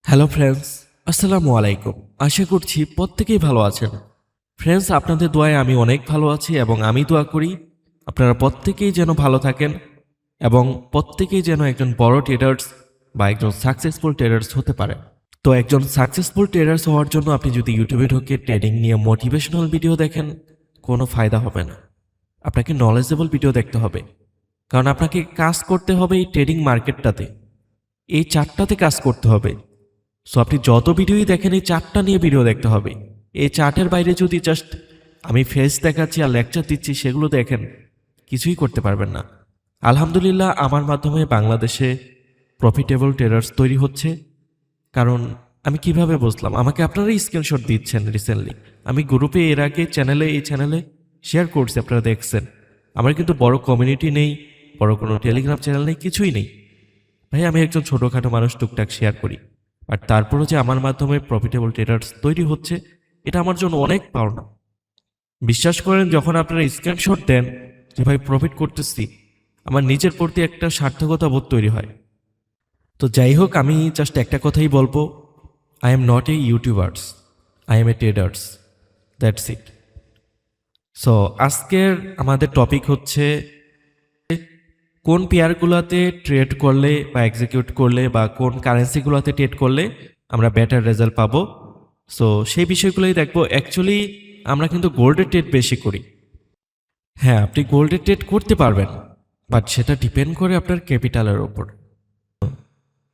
Hello friends, আসসালামু আলাইকুম। আশা করছি প্রত্যেকেই ভালো আছেন। ফ্রেন্ডস, আপনাদের দোয়ায় আমি অনেক ভালো আছি এবং আমি দোয়া করি আপনারা প্রত্যেকেই যেন ভালো থাকেন এবং প্রত্যেকেই যেন একজন বড় ট্রেডার্স বা একজন সাকসেসফুল ট্রেডার্স হতে পারে। তো একজন সাকসেসফুল ট্রেডার্স হওয়ার জন্য আপনি যদি ইউটিউবে ঢুকে ট্রেডিং নিয়ে মোটিভেশনাল ভিডিও দেখেন, কোনো ফায়দা হবে না। আপনাকে নলেজেবল ভিডিও দেখতে হবে, কারণ আপনাকে কাজ করতে হবে এই ট্রেডিং মার্কেটটাতে, এই চারটাতে কাজ করতে হবে। সো আপনি যত ভিডিওই দেখেন এই চার্টটা নিয়ে ভিডিও দেখতে হবে। এই চার্টের বাইরে যদি জাস্ট আমি ফেস দেখাচ্ছি আর লেকচার দিচ্ছি সেগুলো দেখেন, কিছুই করতে পারবেন না। আলহামদুলিল্লাহ, আমার মাধ্যমে বাংলাদেশে প্রফিটেবল ট্রেডার্স তৈরি হচ্ছে। কারণ আমি কিভাবে বুঝলাম, আমাকে আপনারাই স্ক্রিনশট দিচ্ছেন রিসেন্টলি। আমি গ্রুপে এর আগে এই চ্যানেলে শেয়ার করছি, আপনারা দেখছেন। আমার কিন্তু বড় কমিউনিটি নেই, বড় কোনো টেলিগ্রাম চ্যানেল নেই, কিছুই নেই ভাই। আমি একজন ছোটোখাটো মানুষ, টুকটাক শেয়ার করি। আর তারপরও যে আমার মাধ্যমে প্রফিটেবল ট্রেডার্স তৈরি হচ্ছে, এটা আমার জন্য অনেক পাওনা। বিশ্বাস করেন, যখন আপনারা স্ক্রিনশট দেন যে ভাই প্রফিট করতেছি, আমার নিজের প্রতি একটা সার্থকতা বোধ তৈরি হয়। তো যাই হোক, আমি জাস্ট একটা কথাই বলবো, I am not a YouTubers, I M A traders, that's it. So আজকের আমাদের টপিক হচ্ছে কোন পেয়ারগুলোতে ট্রেড করলে বা এক্সিকিউট করলে বা কোন কারেন্সিগুলোতে ট্রেড করলে আমরা বেটার রেজাল্ট পাবো। সো সেই বিষয়গুলোই দেখবো। অ্যাকচুয়ালি আমরা কিন্তু গোল্ডে ট্রেড বেশি করি। হ্যাঁ, আপনি গোল্ডে ট্রেড করতে পারবেন, বাট সেটা ডিপেন্ড করে আপনার ক্যাপিটালের ওপর।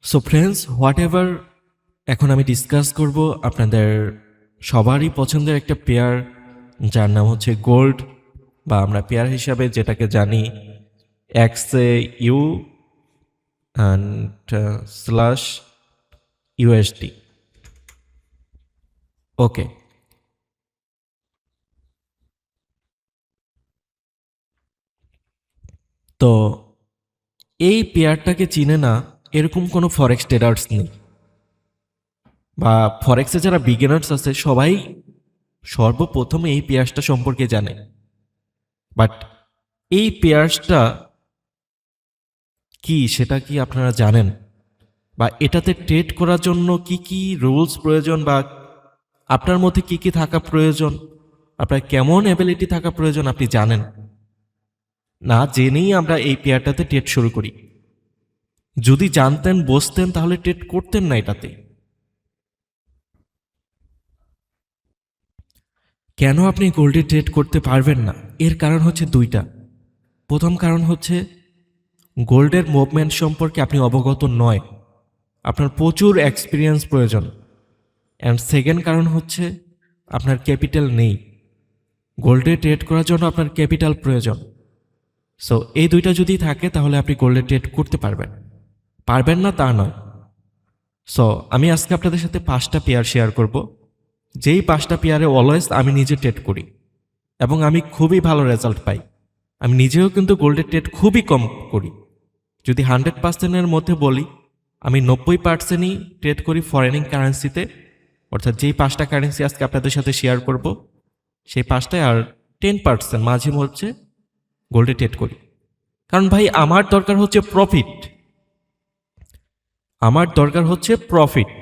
সো ফ্রেন্ডস, হোয়াট এভার, এখন আমি ডিসকাস করব আপনাদের সবারই পছন্দের একটা পেয়ার, যার নাম হচ্ছে গোল্ড, বা আমরা পেয়ার হিসাবে যেটাকে জানি XAU and /USD। ওকে, তো এই পেয়ারটাকে চিনে না এরকম কোনো ফরেক্স ট্রেডার্স নেই, বা ফরেক্সে যারা বিগিনার্স আছে সবাই সর্বপ্রথম এই পেয়ারসটা সম্পর্কে জানে। বাট এই পেয়ারসটা কি, সেটা কি আপনারা জানেন? বা এটাতে ট্রেড করার জন্য কি কি রুলস প্রয়োজন, বা আপনার মধ্যে কি কি থাকা প্রয়োজন, আপনার কেমন অ্যাবিলিটি থাকা প্রয়োজন আপনি জানেন না? জেনেই আমরা এই পেয়ারটাতে ট্রেড শুরু করি। যদি জানতেন, বসতেন, তাহলে ট্রেড করতেন না এটাতে। কেন আপনি গোল্ডে ট্রেড করতে পারবেন না? এর কারণ হচ্ছে দুইটা। প্রথম কারণ হচ্ছে গোল্ডের মুভমেন্ট সম্পর্কে আপনি অবগত নয়, আপনার প্রচুর এক্সপিরিয়েন্স প্রয়োজন। অ্যান্ড সেকেন্ড কারণ হচ্ছে আপনার ক্যাপিটাল নেই। গোল্ডে ট্রেড করার জন্য আপনার ক্যাপিটাল প্রয়োজন। সো এই দুইটা যদি থাকে তাহলে আপনি গোল্ডে ট্রেড করতে পারবেন। পারবেন না তা নয়। সো আমি আজকে আপনাদের সাথে 5টা পেয়ার শেয়ার করব, যেই 5টা পেয়ারে অলওয়েজ আমি নিজে ট্রেড করি এবং আমি খুবই ভালো রেজাল্ট পাই। আমি নিজেও কিন্তু গোল্ডে ট্রেড খুবই কম করি। যদি 100%-এর মধ্যে বলি, আমি 90%ই ট্রেড করি ফরেনিং কারেন্সিতে। অর্থাৎ যেই 5টা কারেন্সি আজকে আপনাদের সাথে শেয়ার করব, সেই 5টায়, আর 10% মাঝে মধ্যে গোল্ডে ট্রেড করি। কারণ ভাই, আমার দরকার হচ্ছে প্রফিট, আমার দরকার হচ্ছে প্রফিট,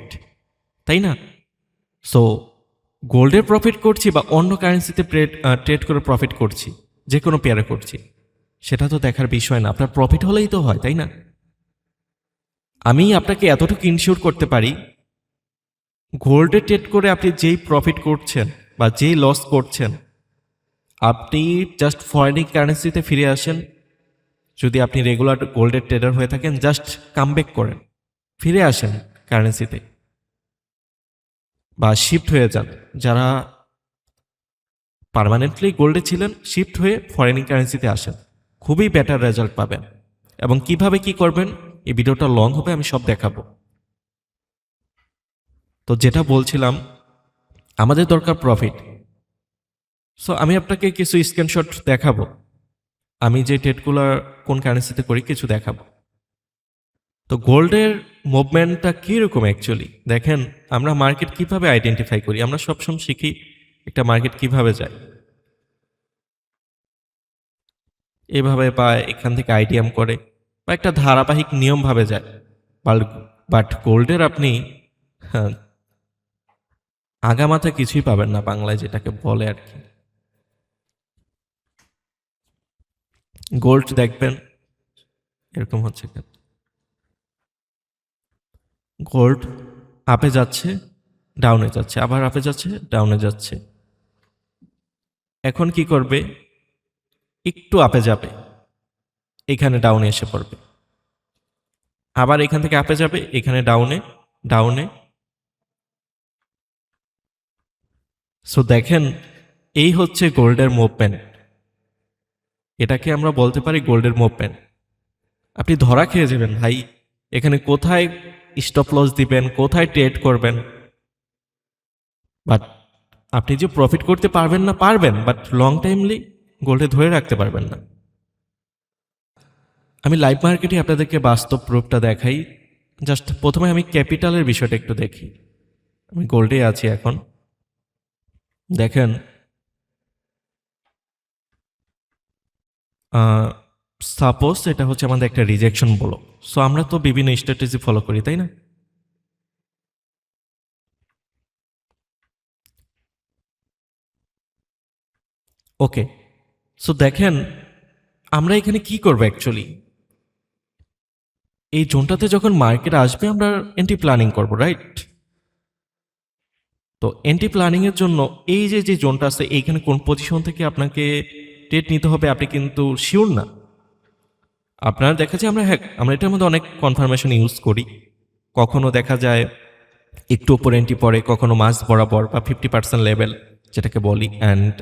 তাই না? সো গোল্ডের প্রফিট করছি বা অন্য কারেন্সিতে ট্রেড করে প্রফিট করছি, যে কোনো পেয়ারে করছি, সেটা তো দেখার বিষয় না। আপনার প্রফিট হলেই তো হয়, তাই না? আমি আপনাকে এতটুকু ইনশিওর করতে পারি, গোল্ডে ট্রেড করে আপনি যেই প্রফিট করছেন বা যেই লস করছেন, আপনি জাস্ট ফরেনিং কারেন্সিতে ফিরে আসেন। যদি আপনি রেগুলার গোল্ডের ট্রেডার হয়ে থাকেন, জাস্ট কামব্যাক করেন, ফিরে আসেন কারেন্সিতে, বা শিফট হয়ে যান। যারা পার্মানেন্টলি গোল্ডে ছিলেন, শিফট হয়ে ফরেনিং কারেন্সিতে আসেন, খুবই বেটার রেজাল্ট পাবেন। এবং কিভাবে কি করবেন, এই ভিডিওটা লং হবে, আমি সব দেখাবো। তো যেটা বলছিলাম, আমাদের দরকার প্রফিট। সো আমি আপনাকে কিছু স্ক্রিনশট দেখাবো, আমি যে ট্রেডগুলো কোন কারেন্সিতে করি কিছু দেখাবো। তো গোল্ডের মুভমেন্টটা কীরকম অ্যাকচুয়ালি দেখেন। আমরা মার্কেট কিভাবে আইডেন্টিফাই করি, আমরা সবসময় শিখি একটা মার্কেট কিভাবে যায়, এভাবে, বা এখান থেকে আইডিয়াম করে, বা একটা ধারাবাহিক নিয়মভাবে যায়। বাট গোল্ডের আপনি হ্যাঁ, আগামাথা কিছুই পাবেন না বাংলায় যেটাকে বলে আর কি। গোল্ড দেখবেন এরকম হচ্ছে কেন, গোল্ড আপে যাচ্ছে, ডাউনে যাচ্ছে, আবার আপে যাচ্ছে, ডাউনে যাচ্ছে। এখন কি করবে, একটু আপে যাবে, এখানে ডাউনে এসে পড়বে, আবার এখান থেকে আপে যাবে, এখানে ডাউনে, ডাউনে। সো দেখেন, এই হচ্ছে গোল্ডের মুভমেন্ট, এটাকে আমরা বলতে পারি গোল্ডের মুভমেন্ট। আপনি ধরা খেয়ে যাবেন ভাই, এখানে কোথায় স্টপ লস দিবেন, কোথায় ট্রেড করবেন। বাট আপনি যে প্রফিট করতে পারবেন না, পারবেন, বাট লং টাইমলি গোল্ডে ধরে রাখতে পারবেন না। আমি লাইভ মার্কেটে আপনাদেরকে বাস্তব প্রুফটা দেখাই। জাস্ট প্রথমে আমি ক্যাপিটালের বিষয়টা একটু দেখি। আমি গোল্ডে আছি এখন, দেখেন সাপোজ এটা হচ্ছে আমাদের একটা রিজেকশন বলো। সো আমরা তো বিভিন্ন স্ট্র্যাটেজি ফলো করি, তাই না? ওকে, সো দেখেন আমরা এখানে কি করবো অ্যাকচুয়ালি, এই জোনটাতে যখন মার্কেট আসবে আমরা এন্টি প্ল্যানিং করবো, রাইট? তো এন্টি প্ল্যানিং এর জন্য এই যে যে জোনটা আছে এইখানে কোন পজিশন থেকে আপনাকে ট্রেড নিতে হবে আপনি কিন্তু শিওর না। আপনার দেখা যায় আমরা এটার মধ্যে অনেক কনফার্মেশন ইউজ করি। কখনো দেখা যায় একটু ওপর এন্ট্রি পড়ে, কখনো মাস বরাবর বা 50% লেভেল যেটাকে বলি, অ্যান্ড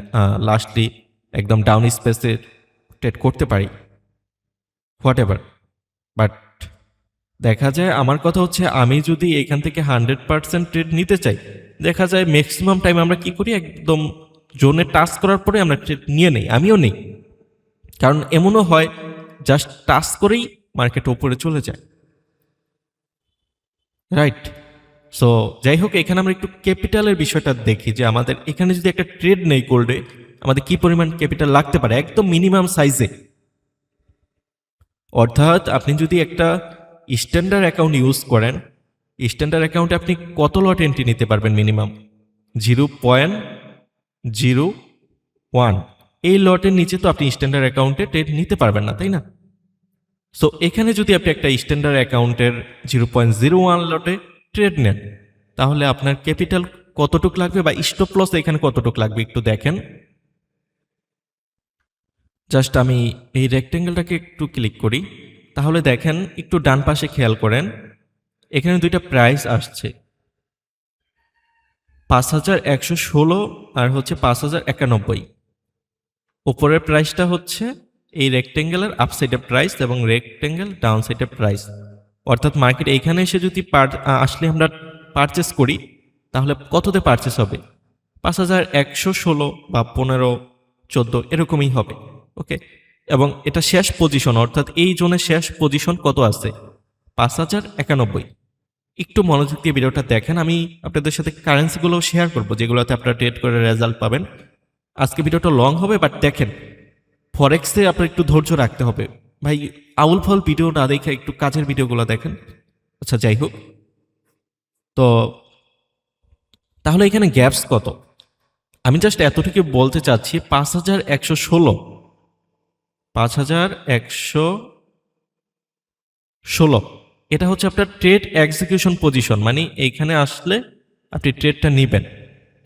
লাস্টলি একদম ডাউন স্পেসে ট্রেড করতে পারি, হোয়াট এভার। বাট দেখা যায় আমার কথা হচ্ছে আমি যদি এখান থেকে 100% ট্রেড নিতে চাই, দেখা যায় ম্যাক্সিমাম টাইম আমরা কি করি, একদম জোনে টাচ করার পরে আমরা ট্রেড নিয়ে নেই, আমিও নেই। কারণ এমনও হয় জাস্ট টাচ করেই মার্কেট উপরে চলে যায়, রাইট? সো যাই হোক, এখানে আমরা একটু ক্যাপিটালের বিষয়টা দেখি যে আমাদের এখানে যদি একটা ট্রেড নেই গোল্ডে আমাদের কি পরিমাণ ক্যাপিটাল লাগতে পারে একদম মিনিমাম সাইজে। অর্থাৎ আপনি যদি একটা স্ট্যান্ডার্ড অ্যাকাউন্ট ইউজ করেন, স্ট্যান্ডার্ড অ্যাকাউন্টে আপনি কত লট এন্ট্রি নিতে পারবেন মিনিমাম? 0.01। এই লটের নিচে তো আপনি স্ট্যান্ডার্ড অ্যাকাউন্টে ট্রেড নিতে পারবেন না, তাই না? সো এখানে যদি আপনি একটা স্ট্যান্ডার্ড অ্যাকাউন্টের 0.01 লটে ট্রেড নেন, তাহলে আপনার ক্যাপিটাল কতটুক লাগবে বা স্টপ লস এখানে কতটুক লাগবে একটু দেখেন। জাস্ট আমি এই রেক্টেঙ্গেলটাকে একটু ক্লিক করি, তাহলে দেখেন একটু ডান পাশে খেয়াল করেন, এখানে দুইটা প্রাইস আসছে, 5116 আর হচ্ছে 5091। উপরের প্রাইসটা হচ্ছে এই রেক্টেঙ্গেলের আপসাইডের প্রাইস এবং রেক্টেঙ্গেল ডাউন সাইডের প্রাইস। অর্থাৎ মার্কেট এইখানে এসে যদি আসলে আমরা পারচেস করি, তাহলে কততে পারচেস হবে? 5116 বা 15-14 এরকমই হবে। ওকে, এবং এটা শেষ পজিশন, অর্থাৎ এই জোনের শেষ পজিশন কত আছে? 5091। একটু মনোযোগ দিয়ে ভিডিওটা দেখেন, আমি আপনাদের সাথে কারেন্সিগুলো শেয়ার করবো যেগুলোতে আপনারা ট্রেড করে রেজাল্ট পাবেন। আজকে ভিডিওটা লং হবে, বাট দেখেন ফরেক্সে আপনার একটু ধৈর্য রাখতে হবে ভাই, আউল ফল ভিডিও না দেখে একটু কাজের ভিডিওগুলো দেখেন। আচ্ছা যাই হোক, তো তাহলে এখানে গ্যাপস কত? আমি জাস্ট এতটুকু বলতে চাচ্ছি, 5116, 5116 এটা হচ্ছে আপনার ট্রেড এক্সিকিউশন পজিশন, মানে এইখানে আসলে আপনি ট্রেডটা নেবেন।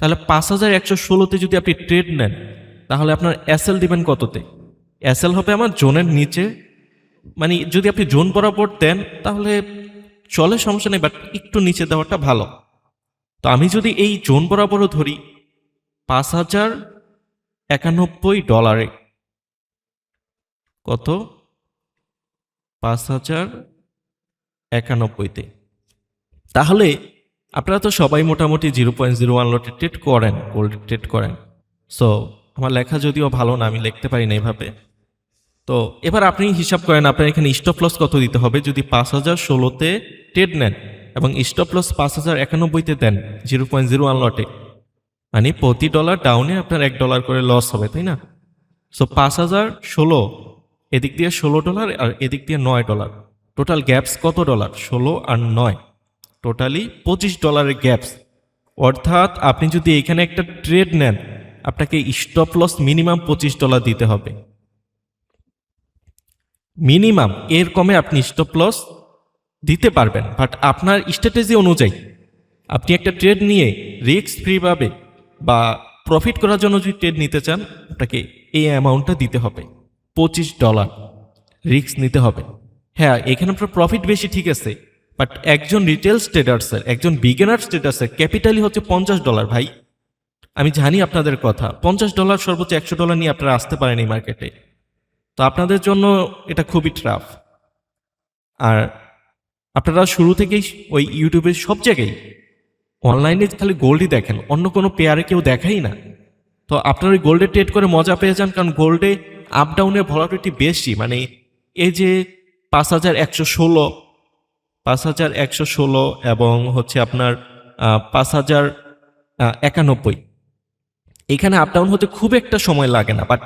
তাহলে 5116তে যদি আপনি ট্রেড নেন, তাহলে আপনার এসএল দিবেন কততে? এসএল হবে আমার জোনের নিচে, মানে যদি আপনি জোন বরাবর দেন তাহলে চলে, সমস্যা নেই, বাট একটু নিচে দেওয়াটা ভালো। তো আমি যদি এই জোন বরাবরও ধরি, $5091 কত? 5091তে। তাহলে আপনারা তো সবাই মোটামুটি 0.01 লটে ট্রেড করেন, গোল্ড ট্রেড করেন। সো আমার লেখা যদিও ভালো না, আমি লিখতে পারি না এইভাবে। তো এবার আপনি হিসাব করেন আপনার এখানে স্টপ লস কত দিতে হবে যদি 5016তে ট্রেড নেন এবং স্টপ লস 5091তে দেন 0.01 লটে, মানে প্রতি ডলার ডাউনে আপনার $1 করে লস হবে, তাই না? সো 5016, এদিক দিয়ে $16 আর এদিক দিয়ে $9, টোটাল গ্যাপস কত ডলার? 16 আর 9, টোটালি $25 গ্যাপস। অর্থাৎ আপনি যদি এখানে একটা ট্রেড নেন, আপনাকে স্টপ লস মিনিমাম $25 দিতে হবে, মিনিমাম। এর কমে আপনি স্টপ লস দিতে পারবেন, বাট আপনার স্ট্র্যাটেজি অনুযায়ী আপনি একটা ট্রেড নিয়ে রিস্ক ফ্রি ভাবে বা প্রফিট করার জন্য যদি ট্রেড নিতে চান, আপনাকে এই অ্যামাউন্টটা দিতে হবে, $25 রিস্ক নিতে হবে। হ্যাঁ, এখানে আপনার প্রফিট বেশি, ঠিক আছে, বাট একজন রিটেল ট্রেডার্সের, একজন বিগিনার ট্রেডার্সের ক্যাপিটালই হচ্ছে $50 ভাই। আমি জানি আপনাদের কথা, $50 সর্বোচ্চ $100 নিয়ে আপনারা আসতে পারেন এই মার্কেটে। তো আপনাদের জন্য এটা খুবই টাফ। আর আপনারা শুরু থেকেই ওই ইউটিউবের সব জায়গায় অনলাইনে খালি গোল্ডই দেখেন, অন্য কোনো পেয়ারে কেউ দেখাই না। তো আপনারা ওই গোল্ডে ট্রেড করে মজা পেয়ে যান, কারণ গোল্ডে আপ ডাউনের ভলাটিলিটি বেশি। মানে এই যে 5116, 5116 এবং হচ্ছে আপনার 5091, এখানে আপ ডাউন হতে খুব একটা সময় লাগে না। বাট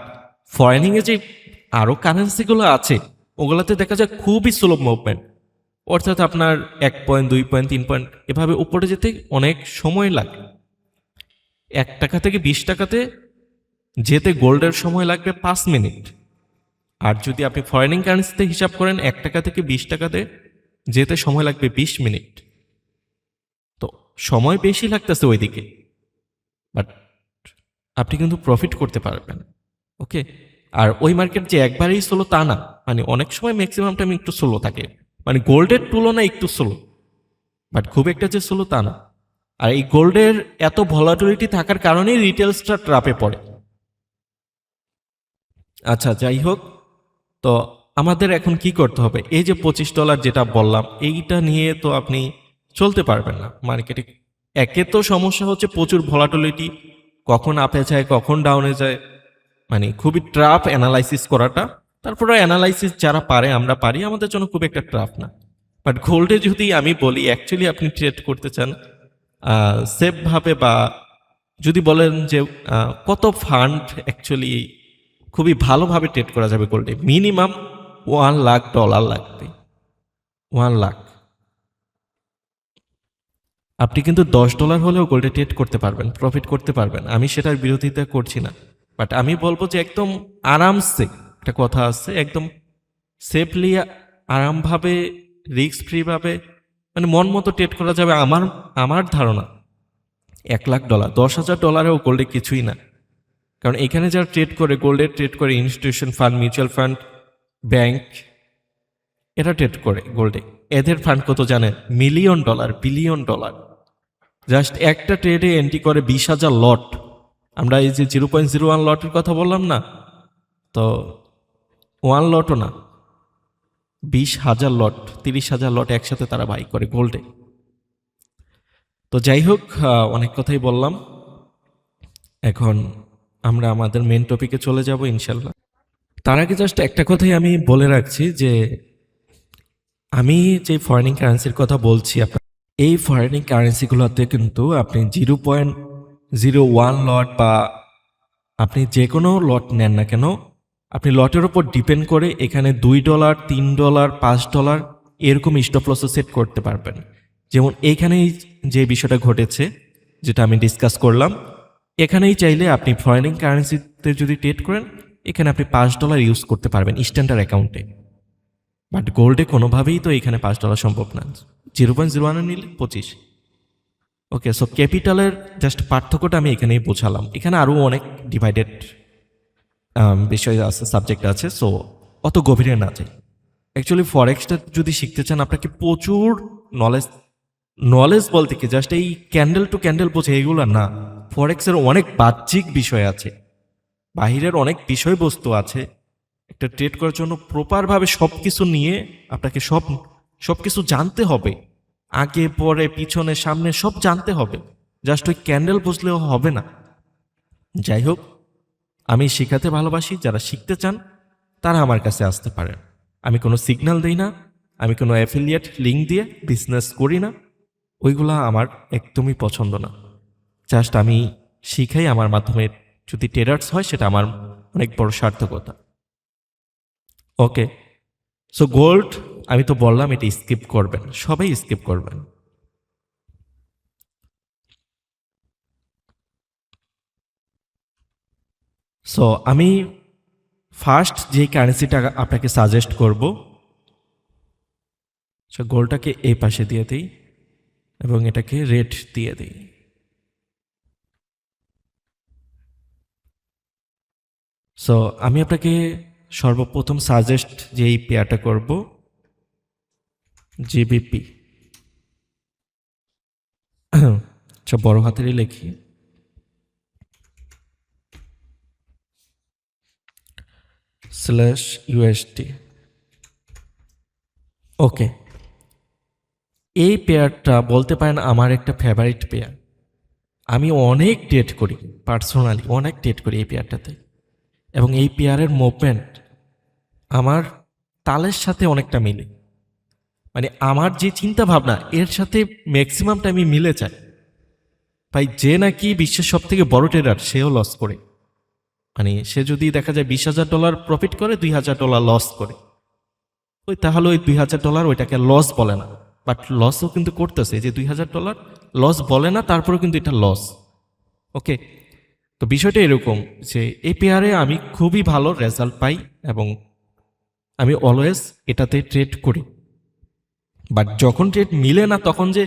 ফরেনিংয়ে যে আরও কারেন্সিগুলো আছে, ওগুলোতে দেখা যায় খুবই স্লো মুভমেন্ট। অর্থাৎ আপনার 1 পয়েন্ট, 2 পয়েন্ট, 3 পয়েন্ট এভাবে উপরে যেতে অনেক সময় লাগে। 1 টাকা থেকে 20 টাকাতে যেতে গোল্ডের সময় লাগবে 5 মিনিট। আর যদি আপনি ফরেনিং কারেন্সিতে হিসাব করেন, 1 টাকা থেকে 20 টাকাতে যেতে সময় লাগবে 20 মিনিট। তো সময় বেশি লাগতেছে ওইদিকে, বাট আপনি কিন্তু প্রফিট করতে পারবেন। ওকে, আর ওই মার্কেট যে একবারেই স্লো তা না, মানে অনেক সময় ম্যাক্সিমাম টাইম একটু স্লো থাকে, মানে গোল্ডের তুলনায় একটু স্লো, বাট খুব একটা যে স্লো তা না। আর এই গোল্ডের এত ভলাটিলিটি থাকার কারণেই রিটেলসটা ট্রাপে পড়ে। আচ্ছা, যাই হোক, তো আমাদের এখন কি করতে হবে? এই যে $25 যেটা বললাম, এইটা নিয়ে তো আপনি চলতে পারবেন না মার্কেটে। একে তো সমস্যা হচ্ছে প্রচুর ভলাটিলিটি, কখন আপে যায় কখন ডাউনে যায়, মানে খুবই ট্রাফ অ্যানালাইসিস করাটা। তারপরে অ্যানালাইসিস যারা পারে, আমরা পারি, আমাদের জন্য খুব একটা ট্রাফ না। বাট গোল্ডে যদি আমি বলি, অ্যাকচুয়ালি আপনি ট্রেড করতে চান সেফভাবে, বা যদি বলেন যে কত ফান্ড অ্যাকচুয়ালি খুবই ভালোভাবে ট্রেড করা যাবে গোল্ডে, মিনিমাম $1 লাখ লাগবে। 1 লাখ। আপনি কিন্তু $10 হলেও গোল্ডে ট্রেড করতে পারবেন, প্রফিট করতে পারবেন, আমি সেটার বিরোধিতা করছি না। বাট আমি বলবো যে একদম আরামসে, একটা কথা আছে, একদম সেফলি, আরামভাবে, রিস্ক ফ্রিভাবে, মানে মন মতো ট্রেড করা যাবে। আমার ধারণা $1 লাখ, $10,000-ও গোল্ডে কিছুই না। কারণ এখানে যারা ট্রেড করে, গোল্ডে ট্রেড করে, institution fund, mutual fund, bank, এরা ট্রেড করে গোল্ডে। এদের ফান্ড কত জানেন? $1,000,000, $1,000,000,000। জাস্ট একটা ট্রেডে এন্ট্রি করে 20,000 লট। আমরা এই যে 0.01 লটের কথা বললাম না, তো 1 লটও না, 20,000 লট, 30,000 লট একসাথে তারা বাই করে গোল্ডে। তো যাই হোক, অনেক কথাই বললাম, এখন আমরা আমাদের মেন টপিকে চলে যাব ইনশাল্লাহ। তার আগে জাস্ট একটা কথাই আমি বলে রাখছি যে আমি যে ফরেনিং কারেন্সির কথা বলছি, আপনার এই ফরেনিং কারেন্সিগুলোতে কিন্তু আপনি 0.01 লট বা আপনি যে কোনো লট নেন না কেন, আপনি লটের ওপর ডিপেন্ড করে এখানে $2, $3, $5 এরকম স্টপ লস সেট করতে পারবেন। যেমন এইখানেই যে বিষয়টা ঘটেছে, যেটা আমি ডিসকাস করলাম, এখানেই চাইলে আপনি ফরেনিং কারেন্সিতে যদি ট্রেড করেন, এখানে আপনি $5 ইউজ করতে পারবেন স্ট্যান্ডার্ড অ্যাকাউন্টে। বাট গোল্ডে কোনোভাবেই তো এখানে $5 সম্ভব না। 0.01 নিলে 25। ওকে, সো ক্যাপিটালের জাস্ট পার্থক্যটা আমি এখানেই বোঝালাম। এখানে আরও অনেক ডিভাইডেড বিষয় আছে, সাবজেক্ট আছে, সো অত গভীরে না যাই। অ্যাকচুয়ালি ফরেক্সটা যদি শিখতে চান, আপনাকে প্রচুর নলেজ বলতে কি জাস্ট এই ক্যান্ডেল টু ক্যান্ডেল বোঝে এগুলো না। ফরেক্সের অনেক বাহ্যিক বিষয় আছে, বাহিরের অনেক বিষয়বস্তু আছে। একটা ট্রেড করার জন্য প্রপারভাবে সব কিছু নিয়ে আপনাকে সব কিছু জানতে হবে, আগে পরে পিছনে সামনে সব জানতে হবে। জাস্ট ওই ক্যান্ডেল বুঝলেও হবে না। যাই হোক, আমি শেখাতে ভালোবাসি, যারা শিখতে চান তারা আমার কাছে আসতে পারেন। আমি কোনো সিগন্যাল দিই না, আমি কোনো অ্যাফিলিয়েট লিঙ্ক দিয়ে বিজনেস করি না, ওইগুলা আমার একদমই পছন্দ না। জাস্ট আমি শিখাই, আমার মাধ্যমে যদি ট্রেডার্স হয় সেটা আমার অনেক বড় সার্থকতা। ওকে, সো গোল্ড আমি তো বললাম এটা স্কিপ করবেন, সবাই স্কিপ করবেন। সো আমি ফার্স্ট যে কারেন্সিটা আপনাকে সাজেস্ট করব, সো গোল্ডটাকে এই পাশে দিয়ে দিই এবং এটাকে রেড দিয়ে দিই। সো আমি আপনাকে সর্বপ্রথম সাজেস্ট যে এই পেয়ারটা করব, জিবিপি। আচ্ছা, বড় হাতেরই লিখি, /USD। ওকে, এই পেয়ারটা বলতে পারেন আমার একটা ফেভারিট পেয়ার। আমি অনেক ট্রেড করি, পার্সোনালি অনেক ট্রেড করি এই পেয়ারটাতে, এবং এই পেয়ারের মুভমেন্ট আমার তালের সাথে অনেকটা মিলে। মানে আমার যে চিন্তা ভাবনা এর সাথে ম্যাক্সিমাম টাইমই মিলে যায়। ভাই, যে নাকি বিশ্বের সব থেকে বড় ট্রেডার সেও লস করে। মানে সে যদি দেখা যায় $20,000 প্রফিট করে, $2,000 লস করে, তাহলে ওই $2,000 ওইটাকে লস বলে না, বাট লসও কিন্তু করতেছে। যে $2,000 লস বলে না, তারপরেও কিন্তু এটা লস। ওকে, তো বিষয়টা এরকম যে এই পেয়ারে আমি খুবই ভালো রেজাল্ট পাই এবং আমি অলওয়েজ এটাতে ট্রেড করি। বাট যখন ট্রেড মিলে না তখন যে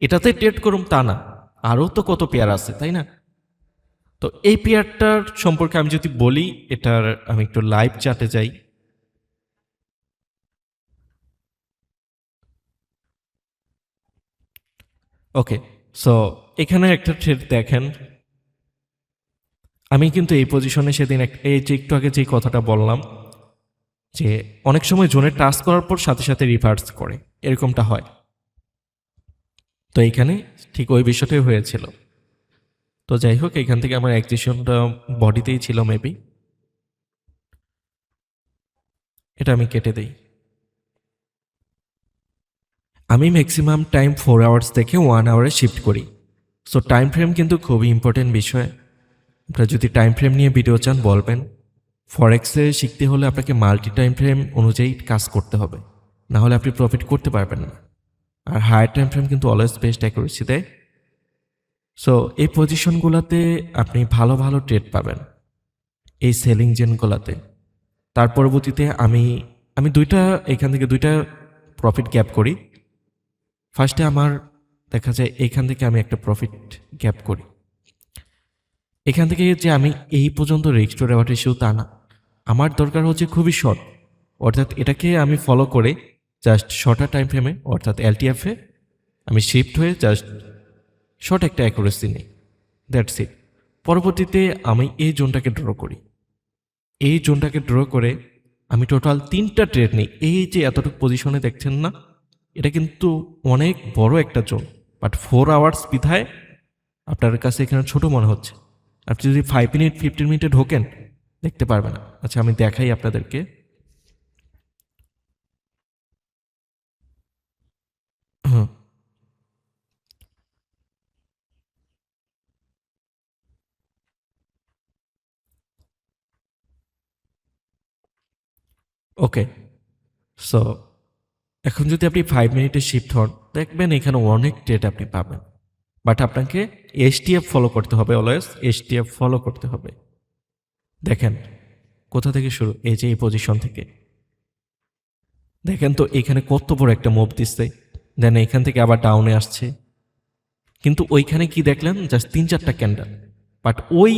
এটাতে ট্রেড করুম তা না, আরও তো কত পেয়ার আছে, তাই না? তো এই পেয়ারটার সম্পর্কে আমি যদি বলি, এটার আমি একটু লাইভ চার্টে যাই। ওকে, সো এখানে একটা ট্রেড দেখেন। আমি কিন্তু এই পজিশনে সেদিন এই যে একটু আগে যে কথাটা বললাম যে অনেক সময় জোনে টাচ করার পর সাথে সাথে রিভার্স করে, এরকমটা হয়। তো এইখানে ঠিক ওই বিষয়টাই হয়েছিল। তো যাই হোক, এখান থেকে আমার অ্যাকজিশনটা বডিতেই ছিল মেবি, এটা আমি কেটে দিই। আমি ম্যাক্সিমাম টাইম 4 আওয়ার্স থেকে 1 আওয়ারে শিফট করি। সো টাইম ফ্রেম কিন্তু খুবই ইম্পর্টেন্ট বিষয়। আপনারা যদি টাইম ফ্রেম নিয়ে ভিডিও চান বলবেন। ফরেক্সে শিখতে হলে আপনাকে মাল্টি টাইম ফ্রেম অনুযায়ী কাজ করতে হবে, না হলে আপনি প্রফিট করতে পারবেন না। আর হায়ার টাইম ফ্রেম কিন্তু অলওয়েজ বেস্ট অ্যাকুরেসি দেয়। সো এই পজিশনগুলোতে আপনি ভালো ভালো ট্রেড পাবেন এই সেলিং জেনগুলোতে। তার পরবর্তীতে আমি এখান থেকে দুইটা প্রফিট গ্যাপ করি। ফার্স্টে আমার দেখা যায় এখান থেকে আমি একটা প্রফিট গ্যাপ করি। এখান থেকে যে আমি এই পর্যন্ত রিস্ক টু রেওয়ার্ড রেশিও তা না, আমার দরকার হচ্ছে খুবই শর্ট, অর্থাৎ এটাকে আমি ফলো করে জাস্ট শর্টার টাইম ফ্রেমে অর্থাৎ এলটিএফে আমি শিফট হয়ে জাস্ট শর্ট একটা অ্যাকুরেসি নিই, দ্যাটস ইট। পরবর্তীতে আমি এই জোনটাকে ড্র করি। এই জোনটাকে ড্র করে আমি টোটাল 3টা ট্রেড নিই। এই যে এতটুকু পজিশনে দেখছেন না, এটা কিন্তু অনেক বড় একটা জোন, বাট 4 আওয়ার্স বিধায় আপনার কাছে এখানে ছোট মনে হচ্ছে। আপনি যদি 5 মিনিট 15 মিনিটে ঢোকেন দেখতে পারবেন না। আচ্ছা, আমি দেখাই আপনাদেরকে। হুম, ওকে, সো এখন যদি আপনি 5 মিনিটে শিফট হন দেখবেন এখানে অনেক ট্রেড আপনি পাবেন, বাট আপনাকে এসটিএফ ফলো করতে হবে। অলওয়েজ এসটিএফ ফলো করতে হবে। দেখেন কোথা থেকে শুরু, এই যে এই পজিশন থেকে দেখেন তো এখানে কত বড় একটা মুভ দিচ্ছে, দেন এখান থেকে আবার ডাউনে আসছে। কিন্তু ওইখানে কি দেখলেন, জাস্ট 3-4টা ক্যান্ডেল, বাট ওই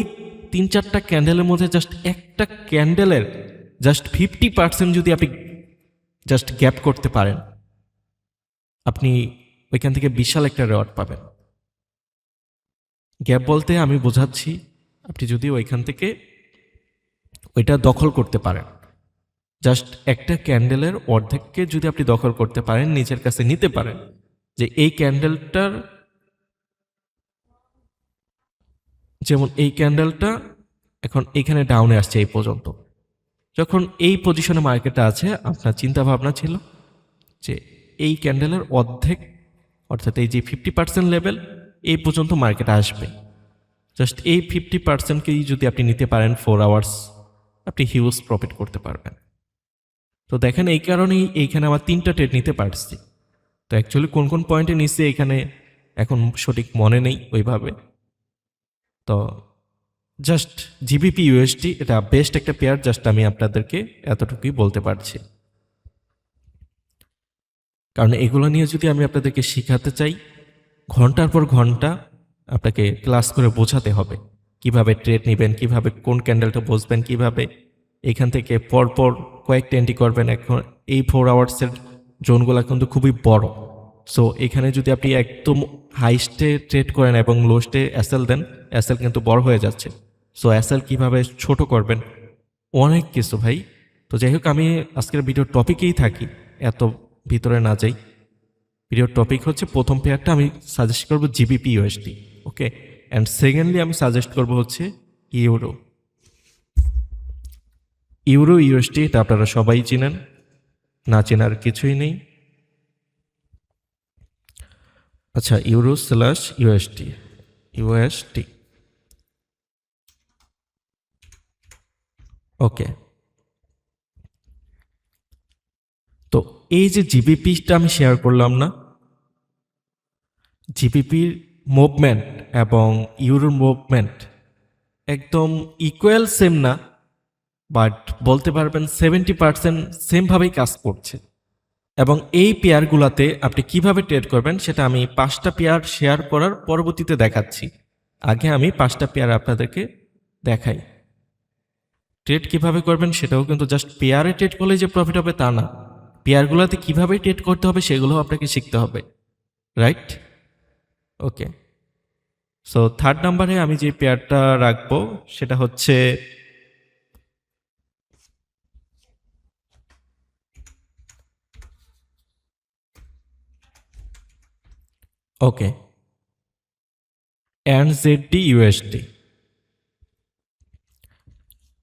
3-4টা ক্যান্ডেলের মধ্যে জাস্ট একটা ক্যান্ডেলের জাস্ট 50% যদি আপনি জাস্ট গ্যাপ করতে পারেন, আপনি ওইখান থেকে বিশাল একটা রেওয়ার্ড পাবেন। গ্যাপ বলতে আমি বোঝাচ্ছি, আপনি যদি ওইখান থেকে ওইটা দখল করতে পারেন, জাস্ট একটা ক্যান্ডেলের অর্ধেককে যদি আপনি দখল করতে পারেন, নিজের কাছে নিতে পারেন, যে এই ক্যান্ডেলটার, যেমন এই ক্যান্ডেলটা এখন এইখানে ডাউনে আসছে এই পর্যন্ত, যখন এই পজিশনে মার্কেটটা আছে আপনার চিন্তা ভাবনা ছিল যে এই ক্যান্ডেলের অর্ধেক অর্থাৎ এই যে 50% লেভেল এই পর্যন্ত মার্কেট আসবে, জাস্ট এই 50%কেই যদি আপনি নিতে পারেন 4 আওয়ার্স, আপনি হিউজ প্রফিট করতে পারবেন। তো দেখেন এই কারণেই এইখানে আমার 3টা ট্রেড নিতে পারছি। তো অ্যাকচুয়ালি কোন কোন পয়েন্টে নিচ্ছে এখানে এখন সঠিক মনে নেই ওইভাবে। তো জাস্ট জিবিপি ইউএসডি এটা বেস্ট একটা পেয়ার, জাস্ট আমি আপনাদেরকে এতটুকুই বলতে পারছি। কারণ এগুলো নিয়ে যদি আমি আপনাদেরকে শেখাতে চাই, ঘন্টার পর ঘন্টা আপনাকে ক্লাস করে বোঝাতে হবে কিভাবে ট্রেড নেবেন, কিভাবে কোন ক্যান্ডেলটা বসবেন, কিভাবে এখান থেকে পরপর কয়েকটা এন্ট্রি করবেন। এখন এই 4 আওয়ার্সের জোনগুলো কিন্তু খুবই বড়। সো এখানে যদি আপনি একদম হাইস্টে ট্রেড করেন এবং লোস্টে এসএল দেন, এসএল কিন্তু বড় হয়ে যাচ্ছে। সো এসএল কিভাবে ছোট করবেন, অনেক কিছু ভাই। তো যাই হোক, আমি আজকের ভিডিওর টপিকেই থাকি, এত ভিতরে না যাই। ভিডিওর টপিক হচ্ছে প্রথম পেয়ারটা আমি সাজেস্ট করব GBP USD, okay. And secondly আমি সাজেস্ট করব হচ্ছে ইউরো। ইউরো ইউএসডি এটা আপনারা সবাই চিনেন, না চেনার কিছুই নেই। আচ্ছা, ইউরো স্ল্যাশ ইউএসডি, ইউএসডি, ওকে। তো এই যে জিবিপিটা আমি শেয়ার করলাম না, জিবিপির মুভমেন্ট এবং ইউরোর মুভমেন্ট একদম ইকুয়াল সেম না, বাট বলতে পারবেন 70% সেমভাবেই কাজ করছে। এবং এই পেয়ারগুলোতে আপনি কিভাবে ট্রেড করবেন সেটা আমি 5টা পেয়ার শেয়ার করার পরবর্তীতে দেখাচ্ছি। আগে আমি 5টা পেয়ার আপনাদেরকে দেখাই। ট্রেড কিভাবে করবেন সেটাও কিন্তু জাস্ট পেয়ারে ট্রেড করলে যে প্রফিট হবে তা না, পেয়ারগুলোতে কিভাবে ট্রেড করতে হবে সেগুলো আপনাকে শিখতে হবে, রাইট? ওকে। সো 3rd নাম্বারে আমি যে পেয়ারটা রাখবো সেটা হচ্ছে ওকে এনজেডডি ইউএসডি।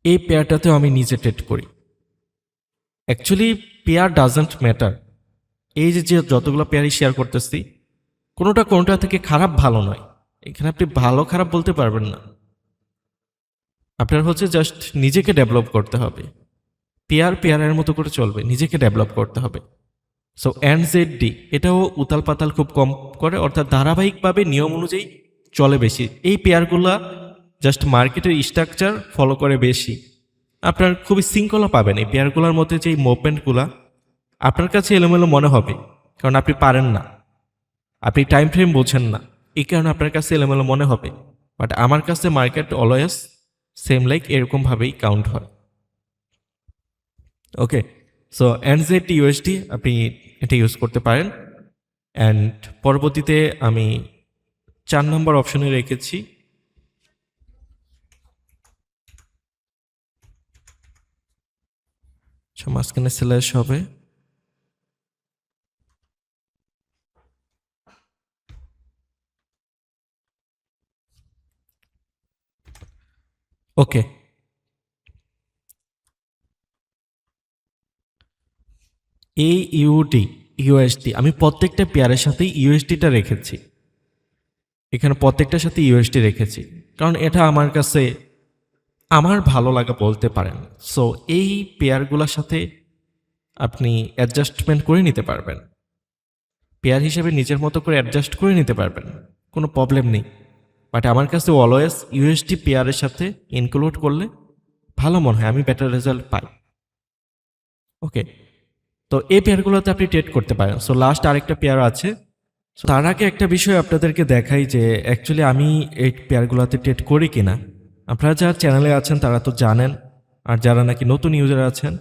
এই পেয়ারটাতেও আমি নিজে ট্রেড করি। Actually pair doesn't matter. এই যে যতগুলো পেয়ারই শেয়ার করতেছি, কোনোটা থেকে খারাপ ভালো নয়। এখানে আপনি ভালো খারাপ বলতে পারবেন না। আপনার হচ্ছে জাস্ট নিজেকে ডেভেলপ করতে হবে। পেয়ারের মতো করে চলবে, নিজেকে ডেভেলপ করতে হবে। সো এনজেডডি এটাও উতাল পাতাল খুব কম করে, অর্থাৎ ধারাবাহিকভাবে নিয়ম অনুযায়ী চলে বেশি। এই পেয়ারগুলা জাস্ট মার্কেটের স্ট্রাকচার ফলো করে বেশি। আপনার খুবই শৃঙ্খলা পাবেন এই পেয়ারগুলোর মধ্যে। যে মুভমেন্টগুলা আপনার কাছে এলোমেলো মনে হবে, কারণ আপনি পারেন না, আপনি টাইম ফ্রেম বোঝেন না, এই কারণে আপনার কাছে এলোমেলো মনে হবে। বাট আমার কাছে মার্কেট অলওয়েজ সেম লাইক এরকমভাবেই কাউন্ট হয়, ওকে। সো এনজেডডি ইউএসডি আপনি এটা ইউজ করতে পারেন। অ্যান্ড পরবর্তীতে আমি 4 নম্বর অপশনে রেখেছি মাঝখানে স্ল্যাশ হবে, ওকে। এই ইউএসডি আমি প্রত্যেকটা পেয়ারের সাথে ইউএসডিটা রেখেছি। এখানে প্রত্যেকটার সাথে ইউএসডি রেখেছি কারণ এটা আমার কাছে আমার ভালো লাগা বলতে পারেন। সো এই পেয়ারগুলোর সাথে আপনি অ্যাডজাস্টমেন্ট করে নিতে পারবেন, পেয়ার হিসেবে নিজের মতো করে অ্যাডজাস্ট করে নিতে পারবেন, কোনো প্রবলেম নেই। বাট আমার কাছে অলওয়েজ ইউএসডি পেয়ারের সাথে ইনক্লুড করলে ভালো মনে হয়, আমি বেটার রেজাল্ট পাই, ওকে। তো এই পেয়ারগুলোতে আপনি ট্রেড করতে পারেন। সো লাস্ট আরেকটা পেয়ার আছে। So, তার আগে একটা বিষয় আপনাদেরকে দেখাই যে অ্যাকচুয়ালি আমি এই পেয়ারগুলোতে ট্রেড করি কিনা। আপনারা যারা চ্যানেলে আছেন তারা তো জানেন, আর যারা নাকি নতুন ইউজার আছেন,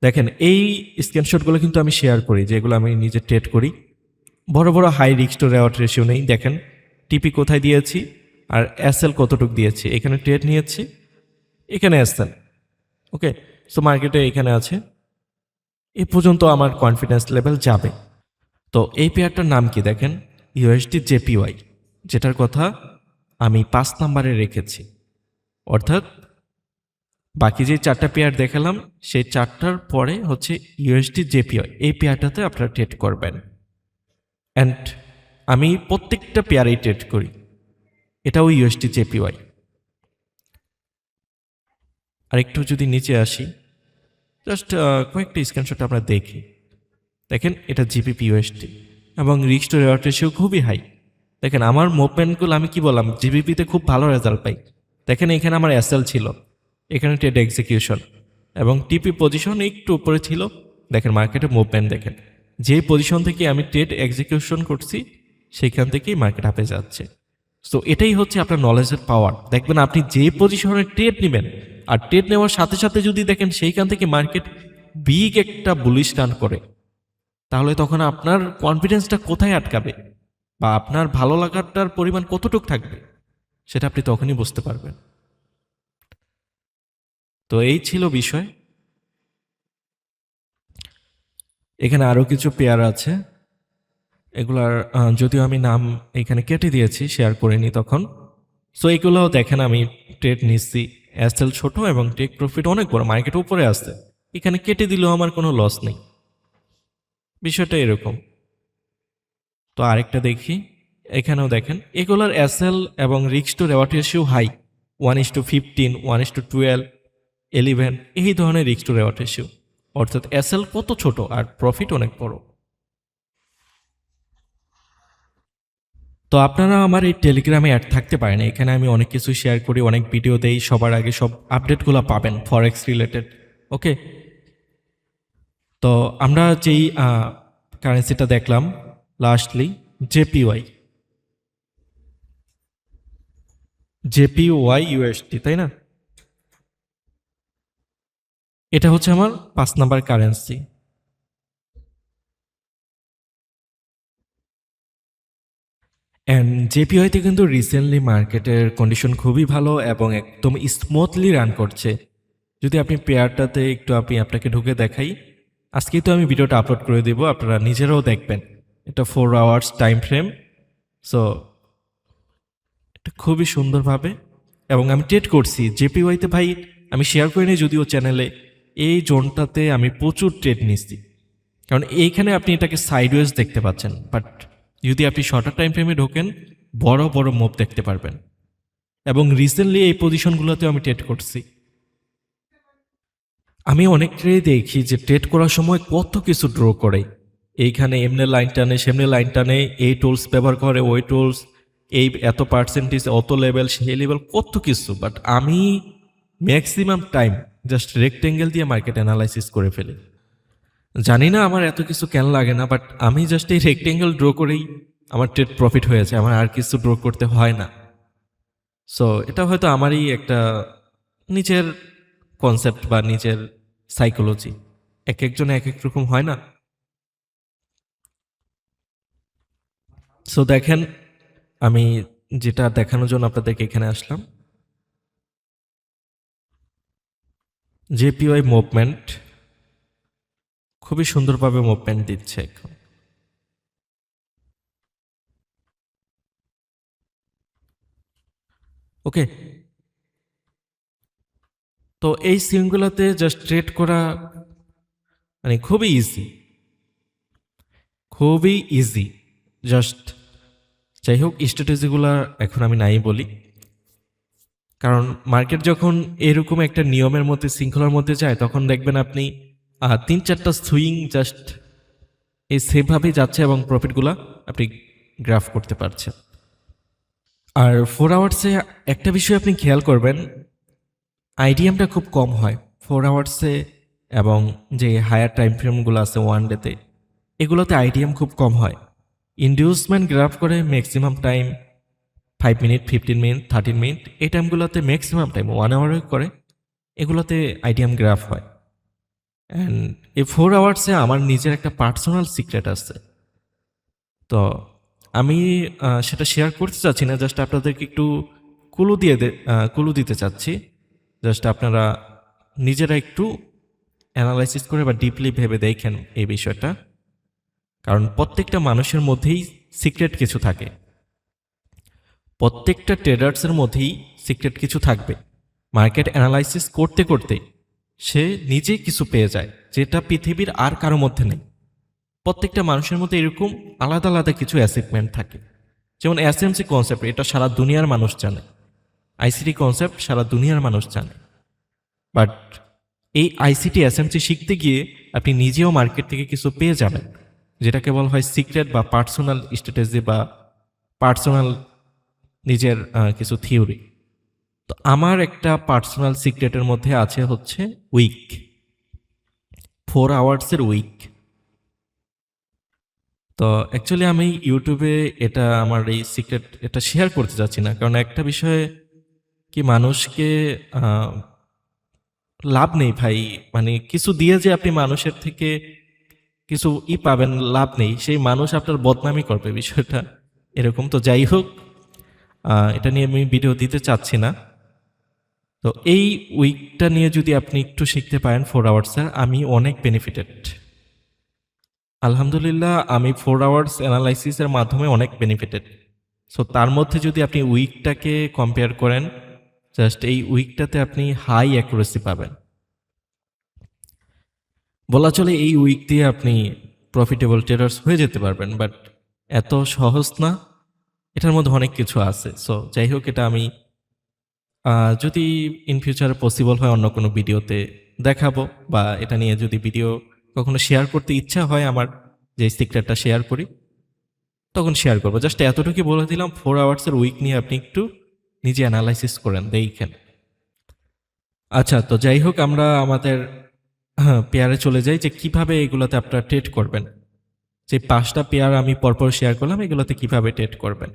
দেখেন এই স্ক্রিনশটগুলো কিন্তু আমি শেয়ার করি, যেগুলো আমি নিজে ট্রেড করি। বড় বড় high risk to reward ratio নেই। দেখেন টিপি কোথায় দিয়েছি আর এসএল কতটুক দিয়েছি, এখানে ট্রেড নিয়েছি, এখানে এসএল, ওকে। সো মার্কেটে এখানে আছে, এ পর্যন্ত আমার কনফিডেন্স লেভেল যাবে। তো এই পেয়ারটার নাম কি দেখেন, ইউএসডি জেপিওয়াই, যেটার কথা আমি 5 নম্বরে রেখেছি। অর্থাৎ বাকি যে 4টা পেয়ার দেখালাম সেই 4টার পরে হচ্ছে ইউএসডি জেপিওয়াই, এই পেয়ারটাতে আপনারা ট্রেড করবেন। অ্যান্ড আমি প্রত্যেকটা পেয়ারেই ট্রেড করি, এটাও ইউএসডি জেপিওয়াই। আর একটু যদি নিচে আসি, জাস্ট কয়েকটা স্ক্রিনশট আমরা দেখি। দেখেন এটা জিবিপি ইউএসডি এবং রিস্ক টু রেওয়ার্ড রেশিও খুবই হাই। দেখেন আমার মুভমেন্টগুলো আমি কি বললাম, জিবিপিতে খুব ভালো রেজাল্ট পাই, দেখেন এখানে আমার এসএল ছিল, এখানে ট্রেড এক্সিকিউশন এবং টিপি পজিশন একটু উপরে ছিল। দেখেন মার্কেটে মুভমেন্ট দেখেন, যে পজিশন থেকে আমি ট্রেড এক্সিকিউশন করছি সেইখান থেকেই মার্কেট আপে যাচ্ছে। সো এটাই হচ্ছে আপনার নলেজের পাওয়ার। দেখবেন আপনি যে পজিশনে ট্রেড নেবেন আর ট্রেড নেওয়ার সাথে সাথে যদি দেখেন সেইখান থেকে মার্কেট বিগ একটা বুলিশ টার্ন করে, তাহলে তখন আপনার কনফিডেন্সটা কোথায় আটকাবে বা আপনার ভালো লাগাটার পরিমাণ কতটুক থাকবে সেটা আপনি তখনই বুঝতে পারবেন। তো এই ছিল বিষয়। এখানে আরও কিছু পেয়ার আছে, এগুলার যদিও আমি নাম এখানে কেটে দিয়েছি, শেয়ার করিনি তখন। সো এগুলোও দেখেন আমি ট্রেড নিচ্ছি, এসএল ছোট এবং টেক প্রফিট অনেক বড়, মার্কেট উপরে আসছে, এখানে কেটে দিলেও আমার কোনো লস নেই, বিষয়টা এরকম। তো আরেকটা দেখি, এখানেও দেখেন এগুলোর এসএল এবং risk to reward ratio high, 1:15, 1:12, 11, এই ধরনের রিস্ক টু রেওয়ার্ড রেশিও, অর্থাৎ এসএল কত ছোট আর প্রফিট অনেক বড়। তো আপনারা আমার এই টেলিগ্রামে অ্যাড থাকতে পারেন, এখানে আমি অনেক কিছু শেয়ার করি, অনেক ভিডিও দেই, সবার আগে সব আপডেটগুলো পাবেন ফরেক্স রিলেটেড। ওকে, তো আমরা যেই কারেন্সিটা দেখলাম লাস্টলি, জেপিওয়াই, জেপিওয়াই ইউএসডি, তাই না? এটা হচ্ছে আমার 5 নাম্বার কারেন্সি। অ্যান্ড জেপিওয়াইতে কিন্তু রিসেন্টলি মার্কেটের কন্ডিশন খুবই ভালো এবং একদম স্মুথলি রান করছে। যদি আপনি পেয়ারটাতে একটু আপনাকে ঢুকে দেখাই, আজকেই তো আমি ভিডিওটা আপলোড করে দেব, আপনারা নিজেরাও দেখবেন। এটা 4 আওয়ার্স টাইম ফ্রেম। সো এটা খুবই সুন্দরভাবে, এবং আমি ট্রেড করছি জেপিওয়াইতে ভাই, আমি শেয়ার করিনি যদিও চ্যানেলে, এই জোনটাতে আমি প্রচুর ট্রেড নিচ্ছি, কারণ এইখানে আপনি এটাকে সাইডওয়েজ দেখতে পাচ্ছেন, বাট যদি আপনি শর্টার টাইম ফ্রেমে ঢোকেন বড় বড় মুভ দেখতে পারবেন। এবং রিসেন্টলি এই পজিশনগুলোতেও আমি ট্রেড করছি। আমি অনেকটাই দেখি যে ট্রেড করার সময় কত কিছু ড্র করে, এইখানে এমনি লাইন টানে, সেমনি লাইন টানে, এই টুলস ব্যবহার করে, ওই টুলস, এই এত পার্সেন্টেজ, অত লেভেল, সেই লেভেল, কত কিছু। বাট আমি ম্যাক্সিমাম টাইম জাস্ট রেক্টেঙ্গেল দিয়ে মার্কেট অ্যানালাইসিস করে ফেলি। জানি না আমার এত কিছু কেন লাগে না, বাট আমি জাস্ট এই রেক্টেঙ্গেল ড্র করেই আমার ট্রেড প্রফিট হয়েছে, আমার আর কিছু ড্র করতে হয় না। সো এটা হয়তো আমারই একটা নিজের কনসেপ্ট বা নিজের সাইকোলজি, এক একজন এক এক রকম হয় না। সো দেখেন, আমি যেটা দেখানোর জন্য আপনাদেরকে এখানে আসলাম, জেপিওয়াই মুভমেন্ট খুবই সুন্দরভাবে মুভমেন্ট দিচ্ছে এখন। ওকে, তো এই সিনগুলোতে জাস্ট ট্রেড করা মানে খুবই ইজি, খুবই ইজি। জাস্ট যাই হোক, স্ট্র্যাটেজিগুলো এখন আমি নাই বলি, কারণ মার্কেট যখন এরকম একটা নিয়মের মধ্যে, শৃঙ্খলার মধ্যে যায়, তখন দেখবেন আপনি 3-4টা সুইং জাস্ট এই সেমভাবেই যাচ্ছে এবং প্রফিটগুলো আপনি গ্রাফ করতে পারছেন। আর 4 আওয়ার্সে একটা বিষয় আপনি খেয়াল করবেন, আইডিএমটা খুব কম হয় 4 আওয়ার্সে, এবং যে হায়ার টাইম ফ্রেমগুলো আছে ওয়ান ডেতে, এগুলোতে আইডিএম খুব কম হয়। ইনডিউসমেন্ট গ্রাফ করে maximum time 5 minute, 15 minute, 13 minute, এই টাইমগুলোতে ম্যাক্সিমাম টাইম 1 আওয়ারে করে, এগুলোতে আইডিএম গ্রাফ হয়। অ্যান্ড এই 4 আওয়ার্সে আমার নিজের একটা পার্সোনাল সিক্রেট আছে, তো আমি সেটা শেয়ার করতে চাচ্ছি না, জাস্ট আপনাদেরকে একটু কুলু দিতে চাচ্ছি। জাস্ট আপনারা নিজেরা একটু অ্যানালাইসিস করে বা ডিপলি ভেবে দেখেন এই বিষয়টা, কারণ প্রত্যেকটা মানুষের মধ্যেই সিক্রেট কিছু থাকে, প্রত্যেকটা ট্রেডার্সের মধ্যেই সিক্রেট কিছু থাকবে। মার্কেট অ্যানালাইসিস করতে করতে সে নিজেই কিছু পেয়ে যায়, যেটা পৃথিবীর আর কারো মধ্যে নেই। প্রত্যেকটা মানুষের মধ্যে এরকম আলাদা আলাদা কিছু অ্যাচিভমেন্ট থাকে। যেমন এসএমসি কনসেপ্ট, এটা সারা দুনিয়ার মানুষ জানে, আইসিটি কনসেপ্ট সারা দুনিয়ার মানুষ জানে, বাট এই আইসিটি এসএমসি শিখতে গিয়ে আপনি নিজেও মার্কেট থেকে কিছু পেয়ে যাবেন, যেটাকে বলা হয় সিক্রেট বা পার্সোনাল স্ট্র্যাটেজি বা পার্সোনাল নিজের কিছু থিওরি। তো আমার একটা পার্সোনাল সিক্রেটের মধ্যে আছে হচ্ছে উইক, 4 আওয়ার্সের উইক। তো অ্যাকচুয়ালি আমি ইউটিউবে এটা আমার এই সিক্রেট এটা শেয়ার করতে চাচ্ছি না, কারণ একটা বিষয়ে কি মানুষকে আহ, লাভ নেই ভাই। মানে কিছু দিয়ে যে আপনি মানুষের থেকে কিছু পাবেন, লাভ নেই। সেই মানুষ আপনার বদনামি করবে, বিষয়টা এরকম। তো যাই হোক, এটা নিয়ে আমি ভিডিও দিতে চাচ্ছি না। তো এই উইকটা নিয়ে যদি আপনি একটু শিখতে পারেন 4 আওয়ার্সের, আমি অনেক বেনিফিটেড। আলহামদুলিল্লাহ, আমি 4 আওয়ার্স অ্যানালাইসিসের মাধ্যমে অনেক বেনিফিটেড। সো তার মধ্যে যদি আপনি উইকটাকে কম্পেয়ার করেন, জাস্ট এই উইকটাতে আপনি হাই অ্যাকুরেসি পাবেন। বলা চলে এই উইক দিয়ে আপনি প্রফিটেবল ট্রেডার্স হয়ে যেতে পারবেন, বাট এত সহজ না, এটার মধ্যে অনেক কিছু আছে। সো যাই হোক, এটা আমি যদি ইন ফিউচারে পসিবল হয় অন্য কোনো ভিডিওতে দেখাবো, বা এটা নিয়ে যদি ভিডিও কখনো শেয়ার করতে ইচ্ছা হয় আমার, যে সিক্রেটটা শেয়ার করি, তখন শেয়ার করবো। জাস্ট এতটুকু বলে দিলাম, 4 আওয়ার্সের উইক নিয়ে আপনি একটু নিজে অ্যানালাইসিস করেন, দেখেন। আচ্ছা, তো যাই হোক, আমরা আমাদের পেয়ারে চলে যাই, যে কিভাবে এগুলোতে আপনারা ট্রেড করবেন। যে 5টা পেয়ার আমি পরপর শেয়ার করলাম, এগুলোতে কিভাবে ট্রেড করবেন।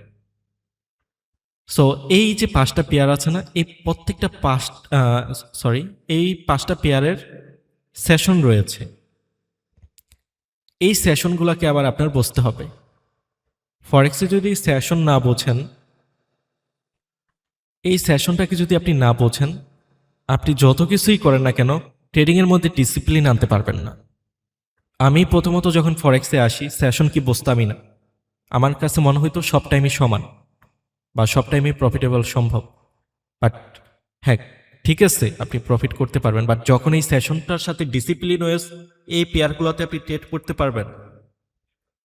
সো এই যে 5টা পেয়ার আছে না, এই প্রত্যেকটা এই 5টা পেয়ারের সেশন রয়েছে। এই সেশনগুলোকে আবার আপনার বুঝতে হবে। ফরেক্সে যদি সেশন না বোঝেন, এই সেশনটাকে যদি আপনি না বোঝেন, আপনি যত কিছুই করেন না কেন, ট্রেডিংয়ের মধ্যে ডিসিপ্লিন আনতে পারবেন না। আমি প্রথমত যখন ফরেক্সে আসি, সেশন কি বুঝতামই না। আমার কাছে মনে হইতো সব টাইমই সমান, বা সব টাইমই প্রফিটেবল সম্ভব। বাট হ্যাঁ, ঠিক আছে, আপনি প্রফিট করতে পারবেন, বাট যখন এই সেশনটার সাথে ডিসিপ্লিন ওয়েস এই পেয়ারগুলোতে আপনি ট্রেড করতে পারবেন,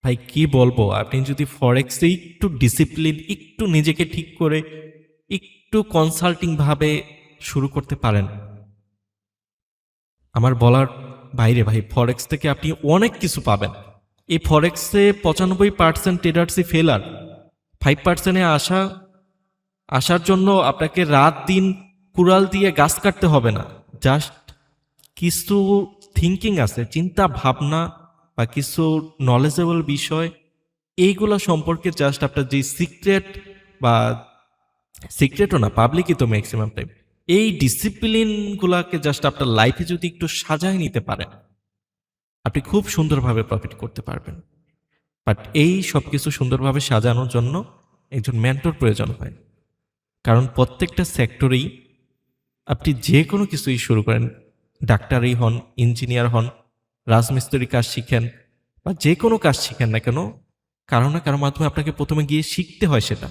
ভাই কি বলবো। আপনি যদি ফরেক্সে একটু ডিসিপ্লিন, একটু নিজেকে ঠিক করে, একটু কনসাল্টিং ভাবে শুরু করতে পারেন, আমার বলার বাইরে ভাই, ফরেক্স থেকে আপনি অনেক কিছু পাবেন। এই ফরেক্সে 95% ট্রেডার্সই ফেলার। 5%-এ আসার জন্য আপনাকে রাত দিন কুড়াল দিয়ে গাছ কাটতে হবে না। জাস্ট কিছু থিঙ্কিং আছে, চিন্তা ভাবনা, বা কিছু নলেজেবল বিষয়, এইগুলো সম্পর্কে জাস্ট আপনার যে সিক্রেট, বা সিক্রেটও না, পাবলিকই তো ম্যাক্সিমাম টাইম, এই ডিসিপ্লিনগুলোকে জাস্ট আপনার লাইফে যদি একটু সাজায় নিতে পারেন, আপনি খুব সুন্দরভাবে প্রফিট করতে পারবেন। বাট এই সব কিছু সুন্দরভাবে সাজানোর জন্য একজন মেন্টর প্রয়োজন হয়। কারণ প্রত্যেকটা সেক্টরেই আপনি যে কোনো কিছুই শুরু করেন, ডাক্তারই হন, ইঞ্জিনিয়ার হন, রাজমিস্ত্রি কাজ শিখেন, বা যে কোনো কাজ শিখেন না কেন, কারো না কারো মাধ্যমে আপনাকে প্রথমে গিয়ে শিখতে হয় সেটা।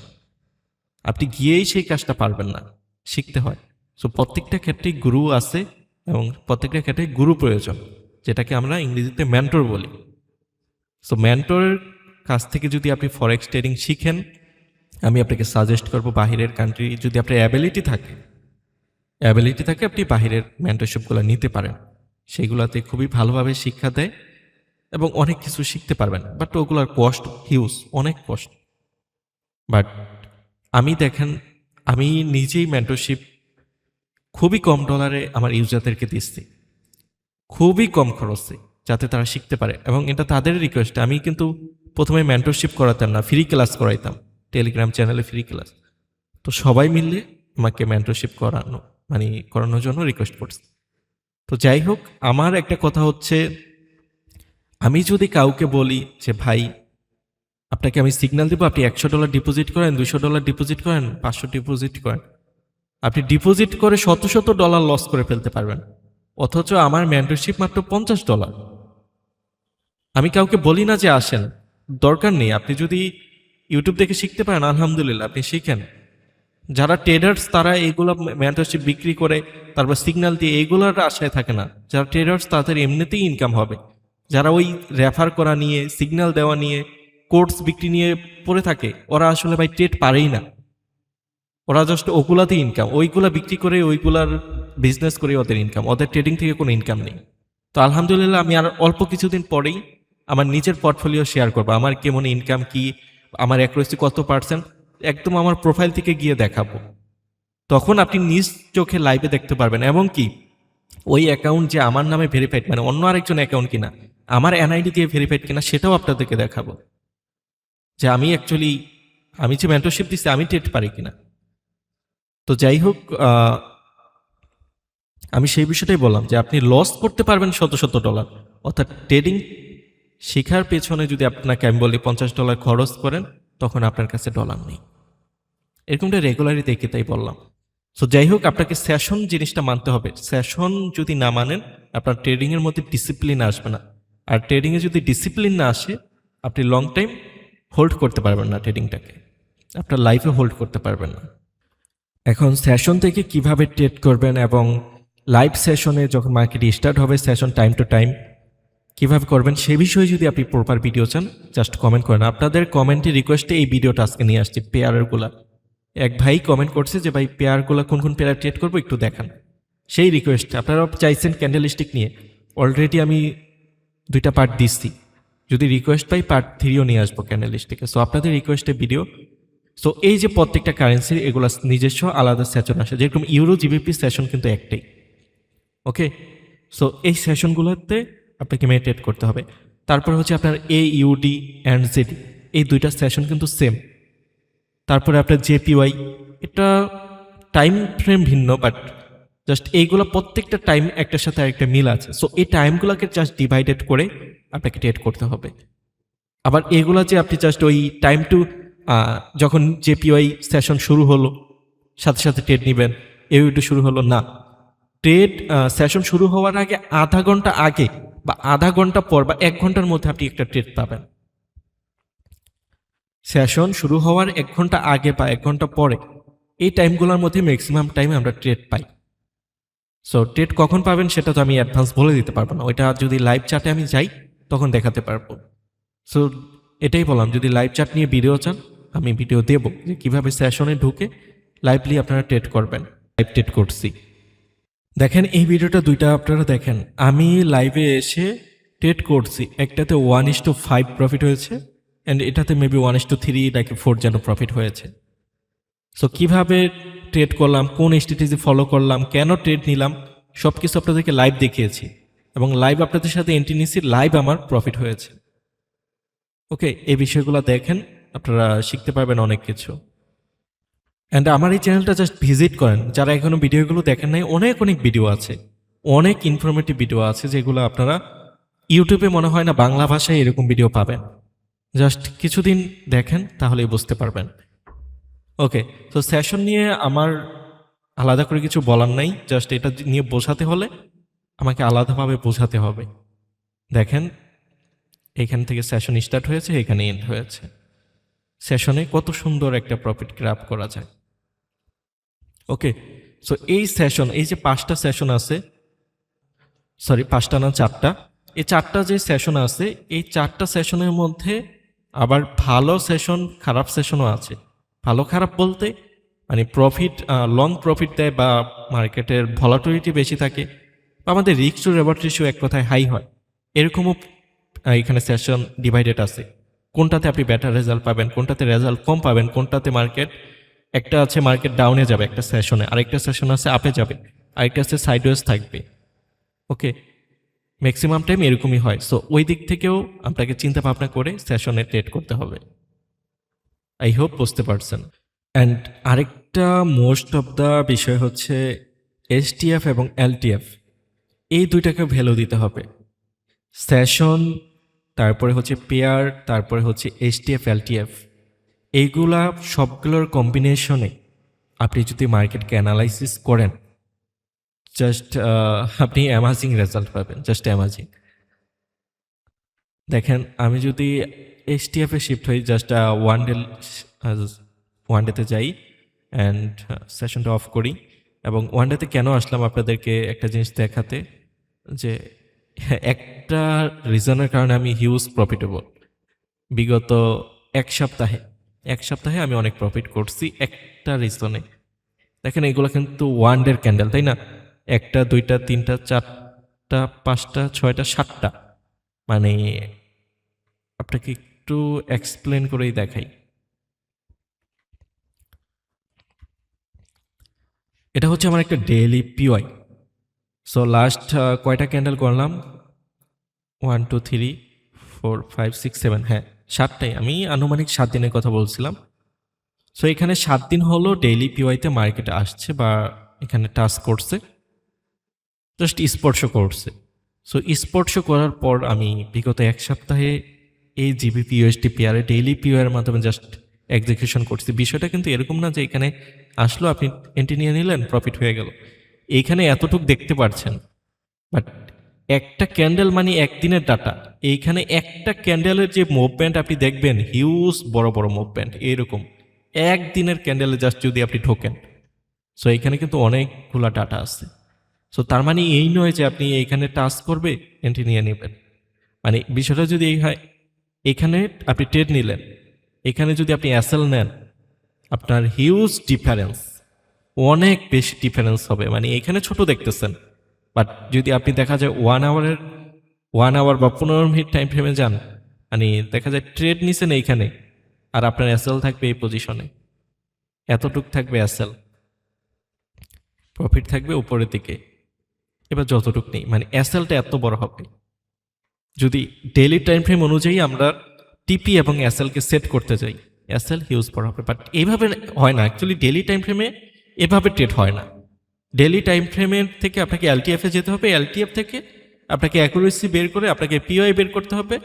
আপনি গিয়েই সেই কাজটা পারবেন না, শিখতে হয়। সো প্রত্যেকটা ক্ষেত্রেই গুরু আছে, এবং প্রত্যেকটা ক্ষেত্রে গুরু প্রয়োজন, যেটাকে আমরা ইংরেজিতে মেন্টর বলি। সো মেন্টরের কাছ থেকে যদি আপনি ফরেক্স ট্রেডিং শিখেন, আমি আপনাকে সাজেস্ট করব বাহিরের কান্ট্রি, যদি আপনার অ্যাবিলিটি থাকে আপনি বাহিরের মেন্টরশিপগুলো নিতে পারেন। সেগুলোতে খুবই ভালোভাবে শিক্ষা দেয়, এবং অনেক কিছু শিখতে পারবেন। বাট ওগুলোর কস্ট হিউজ, অনেক কষ্ট। বাট দেখেন, আমি নিজেই মেন্টরশিপ খুবই কম ডলারে আমার ইউজারদেরকে দিচ্ছি, খুবই কম খরচে, যাতে তারা শিখতে পারে। এবং এটা তাদের রিকোয়েস্ট। আমি কিন্তু প্রথমে মেন্টরশিপ করাতাম না, ফ্রি ক্লাস করাইতাম, টেলিগ্রাম চ্যানেলে ফ্রি ক্লাস। তো সবাই মিললে আমাকে মেন্টরশিপ করানোর জন্য রিকোয়েস্ট করছে। তো যাই হোক, আমার একটা কথা হচ্ছে, আমি যদি কাউকে বলি যে ভাই, আপনাকে আমি সিগন্যাল দেবো, আপনি $100 ডিপোজিট করেন, $200 ডিপোজিট করেন, 500 ডিপোজিট করেন, আপনি ডিপোজিট করে শত শত ডলার লস করে ফেলতে পারবেন। অথচ আমার মেন্টরশিপ মাত্র $50। আমি কাউকে বলি না যে আসেন, দরকার নেই। আপনি যদি ইউটিউব থেকে শিখতে পারেন, আলহামদুলিল্লাহ, আপনি শিখেন। যারা ট্রেডার্স, তারা এইগুলো মেন্টরশিপ বিক্রি করে, তারপর সিগন্যাল দিয়ে, এইগুলোর আশায় থাকে না। যারা ট্রেডার্স, তাদের এমনিতেই ইনকাম হবে। যারা ওই রেফার করা নিয়ে, সিগন্যাল দেওয়া নিয়ে, কোর্স বিক্রি নিয়ে পড়ে থাকে, ওরা আসলে ভাই ট্রেড পারেই না। ওরা জাস্ট ওগুলাতেই ইনকাম, ওইগুলা বিক্রি করে, ওইগুলার বিজনেস করে ওদের ইনকাম, ওদের ট্রেডিং থেকে কোনো ইনকাম নেই। তো আলহামদুলিল্লাহ, আমি আর অল্প কিছুদিন পরেই আমার নিজের পোর্টফোলিও শেয়ার করবো, আমার কেমন ইনকাম, কি আমার অ্যাকুরেসি কত পার্সেন্ট, একদম আমার প্রোফাইল থেকে গিয়ে দেখাবো। তখন আপনি নিজ চোখে লাইভে দেখতে পারবেন। এবং কি ওই অ্যাকাউন্ট যে আমার নামে ভেরিফাইড, মানে অন্য আরেকজন অ্যাকাউন্ট কিনা, আমার এনআইডি দিয়ে ভেরিফাইড কিনা, সেটাও আপনাদেরকে দেখাবো যে আমি অ্যাকচুয়ালি আমি যে মেন্টরশিপ দিচ্ছি আমি ট্রেড পারি কিনা। তো যাই হোক, আমি সেই বিষয়টাই বললাম যে আপনি লস করতে পারবেন শত শত ডলার। অর্থাৎ ট্রেডিং শেখার পেছনে যদি আপনাকে আমি বলি $50 খরচ করেন, তখন আপনার কাছে ডলার নেই। এরকমটা রেগুলারই দেখি, তাই বললাম। সো যাই হোক, আপনাকে সেশন জিনিসটা মানতে হবে। সেশন যদি না মানেন, আপনার ট্রেডিংয়ের মধ্যে ডিসিপ্লিন আসবে না। আর ট্রেডিংয়ে যদি ডিসিপ্লিন না আসে, আপনি লং টাইম হোল্ড করতে পারবেন না ট্রেডিংটাকে, আপনার লাইফে হোল্ড করতে পারবেন না। এখন সেশন থেকে কিভাবে ট্রেড করবেন এবং লাইভ সেশনে যখন মার্কেট স্টার্ট হবে সেশন টাইম টু টাইম কীভাবে করবেন সে বিষয়ে যদি আপনি প্রপার ভিডিও চান, জাস্ট কমেন্ট করেন। আপনাদের কমেন্টে রিকোয়েস্টে এই ভিডিওটা আজকে নিয়ে আসছি পেয়ারেরগুলা। এক ভাই কমেন্ট করছে যে ভাই পেয়ারগুলো কোন কোন পেয়ার ট্রেড করবো একটু দেখান। সেই রিকোয়েস্ট আপনারাও চাইছেন ক্যান্ডেল স্টিক নিয়ে। অলরেডি আমি 2টা পার্ট দিচ্ছি, যদি রিকোয়েস্ট পাই পার্ট 3ও নিয়ে আসবো ক্যান্ডেল স্টিকে। সো আপনাদের রিকোয়েস্টে ভিডিও। সো এই যে প্রত্যেকটা কারেন্সির এগুলো নিজস্ব আলাদা সেশন আসে, যেরকম ইউরো জিবিপি সেশন কিন্তু একটাই। ওকে, সো এই সেশনগুলোতে আপনাকে মেডিটেট করতে হবে। তারপরে হচ্ছে আপনার AUD অ্যান্ড জেডি, এই 2টা সেশন কিন্তু সেম। তারপরে আপনার JPY, এটা টাইম ফ্রেম ভিন্ন, বাট জাস্ট এইগুলো প্রত্যেকটা টাইম একটার সাথে আরেকটা মিল আছে। সো এই টাইমগুলোকে জাস্ট ডিভাইডেড করে আপনাকে ট্রেড করতে হবে। আবার এগুলো যে আপনি জাস্ট ওই টাইম টু যখন JPY সেশন শুরু হলো সাথে সাথে ট্রেড নেবেন, AUD শুরু হলো না। ট্রেড সেশন শুরু হওয়ার আগে আধা ঘন্টা আগে বা আধা ঘন্টা পর বা 1 ঘন্টার মধ্যে আপনি একটা ট্রেড পাবেন। সেশন শুরু হওয়ার 1 ঘন্টা আগে বা 1 ঘন্টা পরে, এই টাইমগুলোর মধ্যে ম্যাক্সিমাম টাইমে আমরা ট্রেড পাই। সো ট্রেড কখন পাবেন সেটা তো আমি অ্যাডভান্স বলে দিতে পারবো না, ওইটা যদি লাইভ চার্টে আমি যাই তখন দেখাতে পারবো। সো এটাই বললাম, যদি লাইভ চার্ট নিয়ে ভিডিও চান আমি ভিডিও দেবো যে কীভাবে সেশনে ঢুকে লাইভলি আপনারা ট্রেড করবেন। লাইভ ট্রেড করছি, দেখেন এই ভিডিওটা 2টা আপনারা দেখেন। আমি লাইভে এসে ট্রেড করছি, একটাতে 1:5 প্রফিট হয়েছে অ্যান্ড এটাতে মেবি 1:3 নাকি 4 যেন প্রফিট হয়েছে। সো কিভাবে ট্রেড করলাম, কোন স্ট্র্যাটেজি ফলো করলাম, কেন ট্রেড নিলাম, সব কিছু আপনাদেরকে লাইভ দেখিয়েছি এবং লাইভ আপনাদের সাথে এন্ট্রি নিয়েছি, লাইভ আমার প্রফিট হয়েছে। ওকে, এই বিষয়গুলো দেখেন, আপনারা শিখতে পারবেন অনেক কিছু। অ্যান্ড আমার এই চ্যানেলটা জাস্ট ভিজিট করেন, যারা এখনো ভিডিওগুলো দেখেন নাই, অনেক অনেক ভিডিও আছে, অনেক ইনফরমেটিভ ভিডিও আছে যেগুলো আপনারা ইউটিউবে মনে হয় না বাংলা ভাষায় এরকম ভিডিও পাবেন। জাস্ট কিছুদিন দেখেন তাহলেই বুঝতে পারবেন। ওকে, তো সেশন নিয়ে আমার আলাদা করে কিছু বলার নাই, জাস্ট এটা নিয়ে বোঝাতে হলে আমাকে আলাদাভাবে বোঝাতে হবে। দেখেন এখান থেকে সেশন স্টার্ট হয়েছে, এখানে এন্ড হয়েছে। সেশনে কত সুন্দর একটা প্রফিট গ্রাব করা যায়। ওকে, সো এই সেশন, এই যে 5টা সেশন আছে, সরি 5টা না 4টা, এই 4টা যে সেশন আছে, এই 4টা সেশনের মধ্যে আবার ভালো সেশন খারাপ সেশনও আছে। ভালো খারাপ বলতে মানে প্রফিট লং প্রফিট দেয় বা মার্কেটের ভলাটিলিটি বেশি থাকে বা আমাদের রিস্ক টু রিওয়ার্ড রেশিও এক কথায় হাই হয়, এরকমও এখানে সেশন ডিভাইডেড আছে। কোনটাতে আপনি বেটার রেজাল্ট পাবেন, কোনটাতে রেজাল্ট কম পাবেন, কোনটাতে মার্কেট একটা আছে মার্কেট ডাউনে যাবে একটা সেশনে, আরেকটা সেশন আছে আপে যাবে, আরেকটা আছে সাইডওয়েজ থাকবে। ওকে, ম্যাক্সিমাম টাইম এরকমই হয়। সো ওই দিক থেকেও আপনাকে চিন্তা ভাবনা করে সেশনে ট্রেড করতে হবে। আই হোপ বুঝতে পারছেন। অ্যান্ড আরেকটা মোস্ট অফ দ্য বিষয় হচ্ছে STF এবং LTF, এই 2টাকে ভ্যালু দিতে হবে। সেশন, তারপরে হচ্ছে পেয়ার, তারপরে হচ্ছে STF LTF, এইগুলা সবগুলোর কম্বিনেশনে আপনি যদি মার্কেটকে অ্যানালাইসিস করেন, জাস্ট আপনি অ্যামাজিং রেজাল্ট পাবেন, জাস্ট অ্যামাজিং। দেখেন আমি যদি STF-এ শিফট হই, জাস্ট ওয়ান ডেতে যাই অ্যান্ড সেশনটা অফ করি। এবং ওয়ান ডেতে কেন আসলাম আপনাদেরকে একটা জিনিস দেখাতে, যে একটা রিজনের কারণে আমি হিউজ প্রফিটেবল। বিগত এক সপ্তাহে আমি অনেক প্রফিট করছি একটা রিজনে। দেখেন এগুলো কিন্তু ওয়ান ডের ক্যান্ডেল, তাই না? 1টা 2টা 3টা 4টা 5টা 6টা 7টা, মানে আপনাকে একটু এক্সপ্লেন করেই দেখাই। এটা হচ্ছে আমার একটা ডেইলি পিওয়াই। সো লাস্ট কয়টা ক্যান্ডেল করলাম, 1 2 3 4 5 6 7, হ্যাঁ 7টাই। আমি আনুমানিক 7 দিনের কথা বলছিলাম। সো এখানে 7 দিন হলো ডেইলি পিওয়াইতে মার্কেটে আসছে বা এখানে টাচ করছে, জাস্ট স্পর্শ করছে। সো স্পর্শ করার পর আমি বিগত 1 সপ্তাহে এই জিবিপি ইউএসডি পেয়ারে ডেইলি পিওয়ারের মাধ্যমে জাস্ট এক্সিকিউশন করছি। বিষয়টা কিন্তু এরকম না যে এখানে আসলো আপনি এন্ট্রি নিয়ে নিলেন, প্রফিট হয়ে গেল। এইখানে এতটুকু দেখতে পাচ্ছেন, বাট একটা ক্যান্ডেল মানে একদিনের ডাটা। এইখানে একটা ক্যান্ডেলের যে মুভমেন্ট আপনি দেখবেন, হিউজ বড় বড় মুভমেন্ট এরকম একদিনের ক্যান্ডেলে জাস্ট যদি আপনি ঢোকেন। সো এখানে কিন্তু অনেকগুলা ডাটা আছে। সো তার মানে এই নয় যে আপনি এইখানে টাচ করবে এন্ট্রি নিয়ে নেবেন। মানে বিষয়টা যদি এই হয়, এখানে আপনি ট্রেড নিলেন, এখানে যদি আপনি অ্যাসেল নেন, আপনার হিউজ ডিফারেন্স, অনেক বেশি ডিফারেন্স হবে। মানে এখানে ছোট দেখতেছেন, বাট যদি আপনি দেখা যায় 1 আওয়ার বা 15 মিনিট টাইম ফ্রেমে যান, মানে দেখা যায় ট্রেড নিছেন এইখানে, আর আপনার অ্যাসেল থাকবে এই পজিশনে, এতটুক থাকবে অ্যাসেল, প্রফিট থাকবে উপরের দিকে। এবার যতটুক নেই, মানে অ্যাসেলটা এত বড় হবে। যদি ডেইলি টাইম ফ্রেম অনুযায়ী আমরা টিপি এবং এসএলকে সেট করতে যাই, এসএল হিউজ বড় হবে। বাট এইভাবে হয় না অ্যাকচুয়ালি, ডেইলি টাইম ফ্রেমে এভাবে ট্রেড হয় না। ডেইলি টাইম ফ্রেমের থেকে আপনাকে এলটিএফে যেতে হবে, এলটিএফ থেকে আপনাকে অ্যাকুরেসি বের করে আপনাকে পিওআই বের করতে হবে,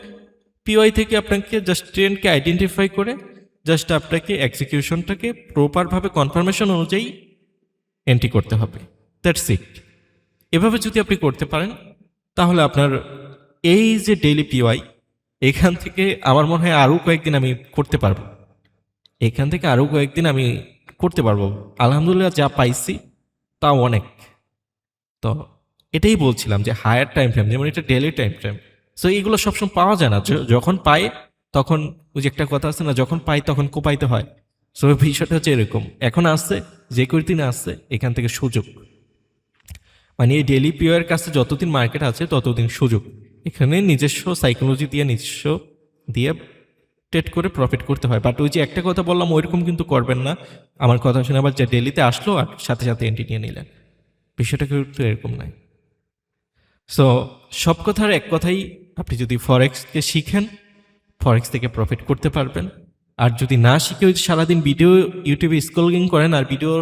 পিওআই থেকে আপনাকে জাস্ট ট্রেন্ডকে আইডেন্টিফাই করে জাস্ট আপনাকে এক্সিকিউশনটাকে প্রপারভাবে কনফার্মেশন অনুযায়ী এন্ট্রি করতে হবে। That's it. এভাবে যদি আপনি করতে পারেন, তাহলে আপনার এই যে ডেইলি পিওয়াই, এখান থেকে আমার মনে হয় আরও কয়েকদিন আমি করতে পারবো, এখান থেকে আরও কয়েকদিন আমি করতে পারবো। আলহামদুলিল্লাহ যা পাইছি তা অনেক। তো এটাই বলছিলাম যে হায়ার টাইম ফ্রেম, যেমন এটা ডেইলি টাইম ফ্রেম, সো এইগুলো সবসময় পাওয়া যায় না। যখন পাই তখন ওই যে একটা কথা আছে না, যখন পাই তখন কোপাইতে হয়। সো বিষয়টা হচ্ছে এরকম, এখন আসছে, যে কয়েকদিন আসছে এখান থেকে সুযোগ। মানে এই ডেইলি পিওর কাছে যতদিন মার্কেট আছে ততদিন সুযোগ। এখানে নিজস্ব সাইকোলজি দিয়ে, নিজস্ব দিয়ে ট্রেড করে প্রফিট করতে হয়। বাট ওই যে একটা কথা বললাম ওইরকম কিন্তু করবেন না। আমার কথা শুনে আবার যে ডেইলিতে আসলো আর সাথে সাথে এন্ট্রি নিয়ে নিলেন, বিষয়টা কিন্তু এরকম নাই। সো সব কথার এক কথাই, আপনি যদি ফরেক্সকে শিখেন, ফরেক্স থেকে প্রফিট করতে পারবেন। আর যদি না শিখে ওই সারাদিন ভিডিও ইউটিউবে স্ক্রলিং করেন আর ভিডিও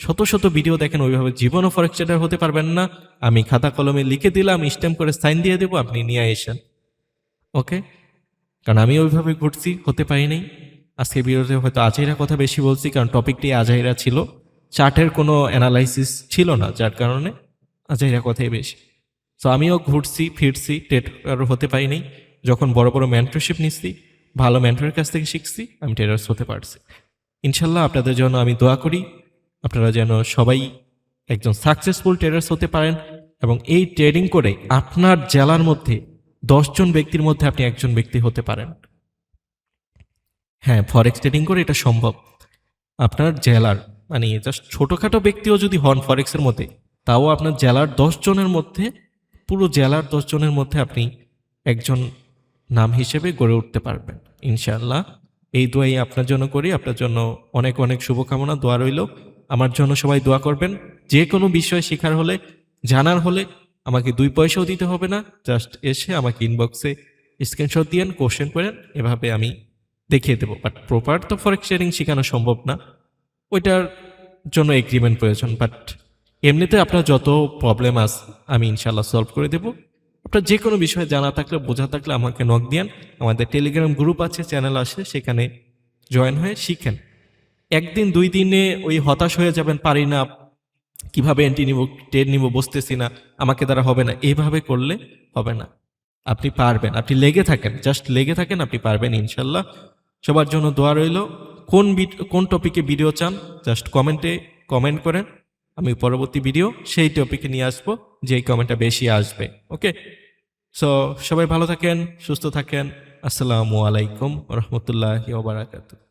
শত শত ভিডিও দেখেন, ওইভাবে জীবনও ফরেক্স ট্রেডার হতে পারবেন না। আমি খাতা কলমে লিখে দিলাম, স্ট্যাম্প করে সাইন দিয়ে দেবো, আপনি নিয়ে আসেন। ওকে? কারণ আমি ওইভাবে ঘুরছি, হতে পারি নাই। আজকে ভিডিওতে হয়তো আজাইরা কথা বেশি বলছি, কারণ টপিকটি আজাইরা ছিল, চার্টের কোনো অ্যানালাইসিস ছিল না, যার কারণে আজাইরা কথাই বেশি। সো আমিও ঘুরছি ফিরছি, ট্রেডার হতে পারি নাই। যখন বড় বড় মেন্টরশিপ নিচ্ছি, ভালো মেন্টরের কাছ থেকে শিখছি, আমি ট্রেডার্স হতে পারছি। ইনশাল্লাহ আপনাদের জন্য আমি দোয়া করি, আপনারা যেন সবাই একজন সাকসেসফুল ট্রেডার্স হতে পারেন, এবং এই ট্রেডিং করে আপনার জেলার মধ্যে 10 জন ব্যক্তির মধ্যে আপনি একজন ব্যক্তি হতে পারেন। হ্যাঁ, ফরেক্স ট্রেডিং করে এটা সম্ভব। আপনার জেলার, মানে জাস্ট ছোটোখাটো ব্যক্তিও যদি হন ফরেক্সের মধ্যে, তাও আপনার জেলার 10 জনের মধ্যে, পুরো জেলার 10 জনের মধ্যে আপনি একজন নাম হিসেবে গড়ে উঠতে পারবেন ইনশাআল্লাহ। এই দোয়াই আপনার জন্য করি, আপনার জন্য অনেক অনেক শুভকামনা, দোয়া রইল। আমার জন্য সবাই দোয়া করবেন। যে কোনো বিষয় শেখার হলে, জানার হলে আমাকে 2 পয়সাও দিতে হবে না, জাস্ট এসে আমাকে ইনবক্সে স্ক্রিনশট দিয়েন, কোশ্চেন করেন, এভাবে আমি দেখিয়ে দেবো। বাট প্রপার তো ফরেক্স ট্রেডিং শেখানো সম্ভব না, ওইটার জন্য এগ্রিমেন্ট প্রয়োজন। বাট এমনিতে আপনার যত প্রবলেম আছে আমি ইনশাল্লাহ সলভ করে দেব। আপনার যে কোনো বিষয়ে জানা থাকলে, বোঝা থাকলে আমাকে নক দিয়ান। আমাদের টেলিগ্রাম গ্রুপ আছে, চ্যানেল আছে, সেখানে জয়েন হয়ে শিখেন। 1 দিন 2 দিনে ওই হতাশ হয়ে যাবেন, পারি না, কিভাবে এন্ট্রি নিব, ট্রেড নিব, বসতেছি না, আমাকে দ্বারা হবে না, এইভাবে করলে হবে না। আপনি পারবেন, আপনি লেগে থাকেন, জাস্ট লেগে থাকেন, আপনি পারবেন ইনশাল্লাহ। সবার জন্য দোয়া রইল। কোন টপিকে ভিডিও চান জাস্ট কমেন্টে কমেন্ট করেন, আমি পরবর্তী ভিডিও সেই টপিকে নিয়ে আসবো, যেই কমেন্টটা বেশি আসবে। ওকে? সো সবাই ভালো থাকেন, সুস্থ থাকেন। আসসালামু আলাইকুম রহমতুল্লাহি ওয়া বারাকাতুহু।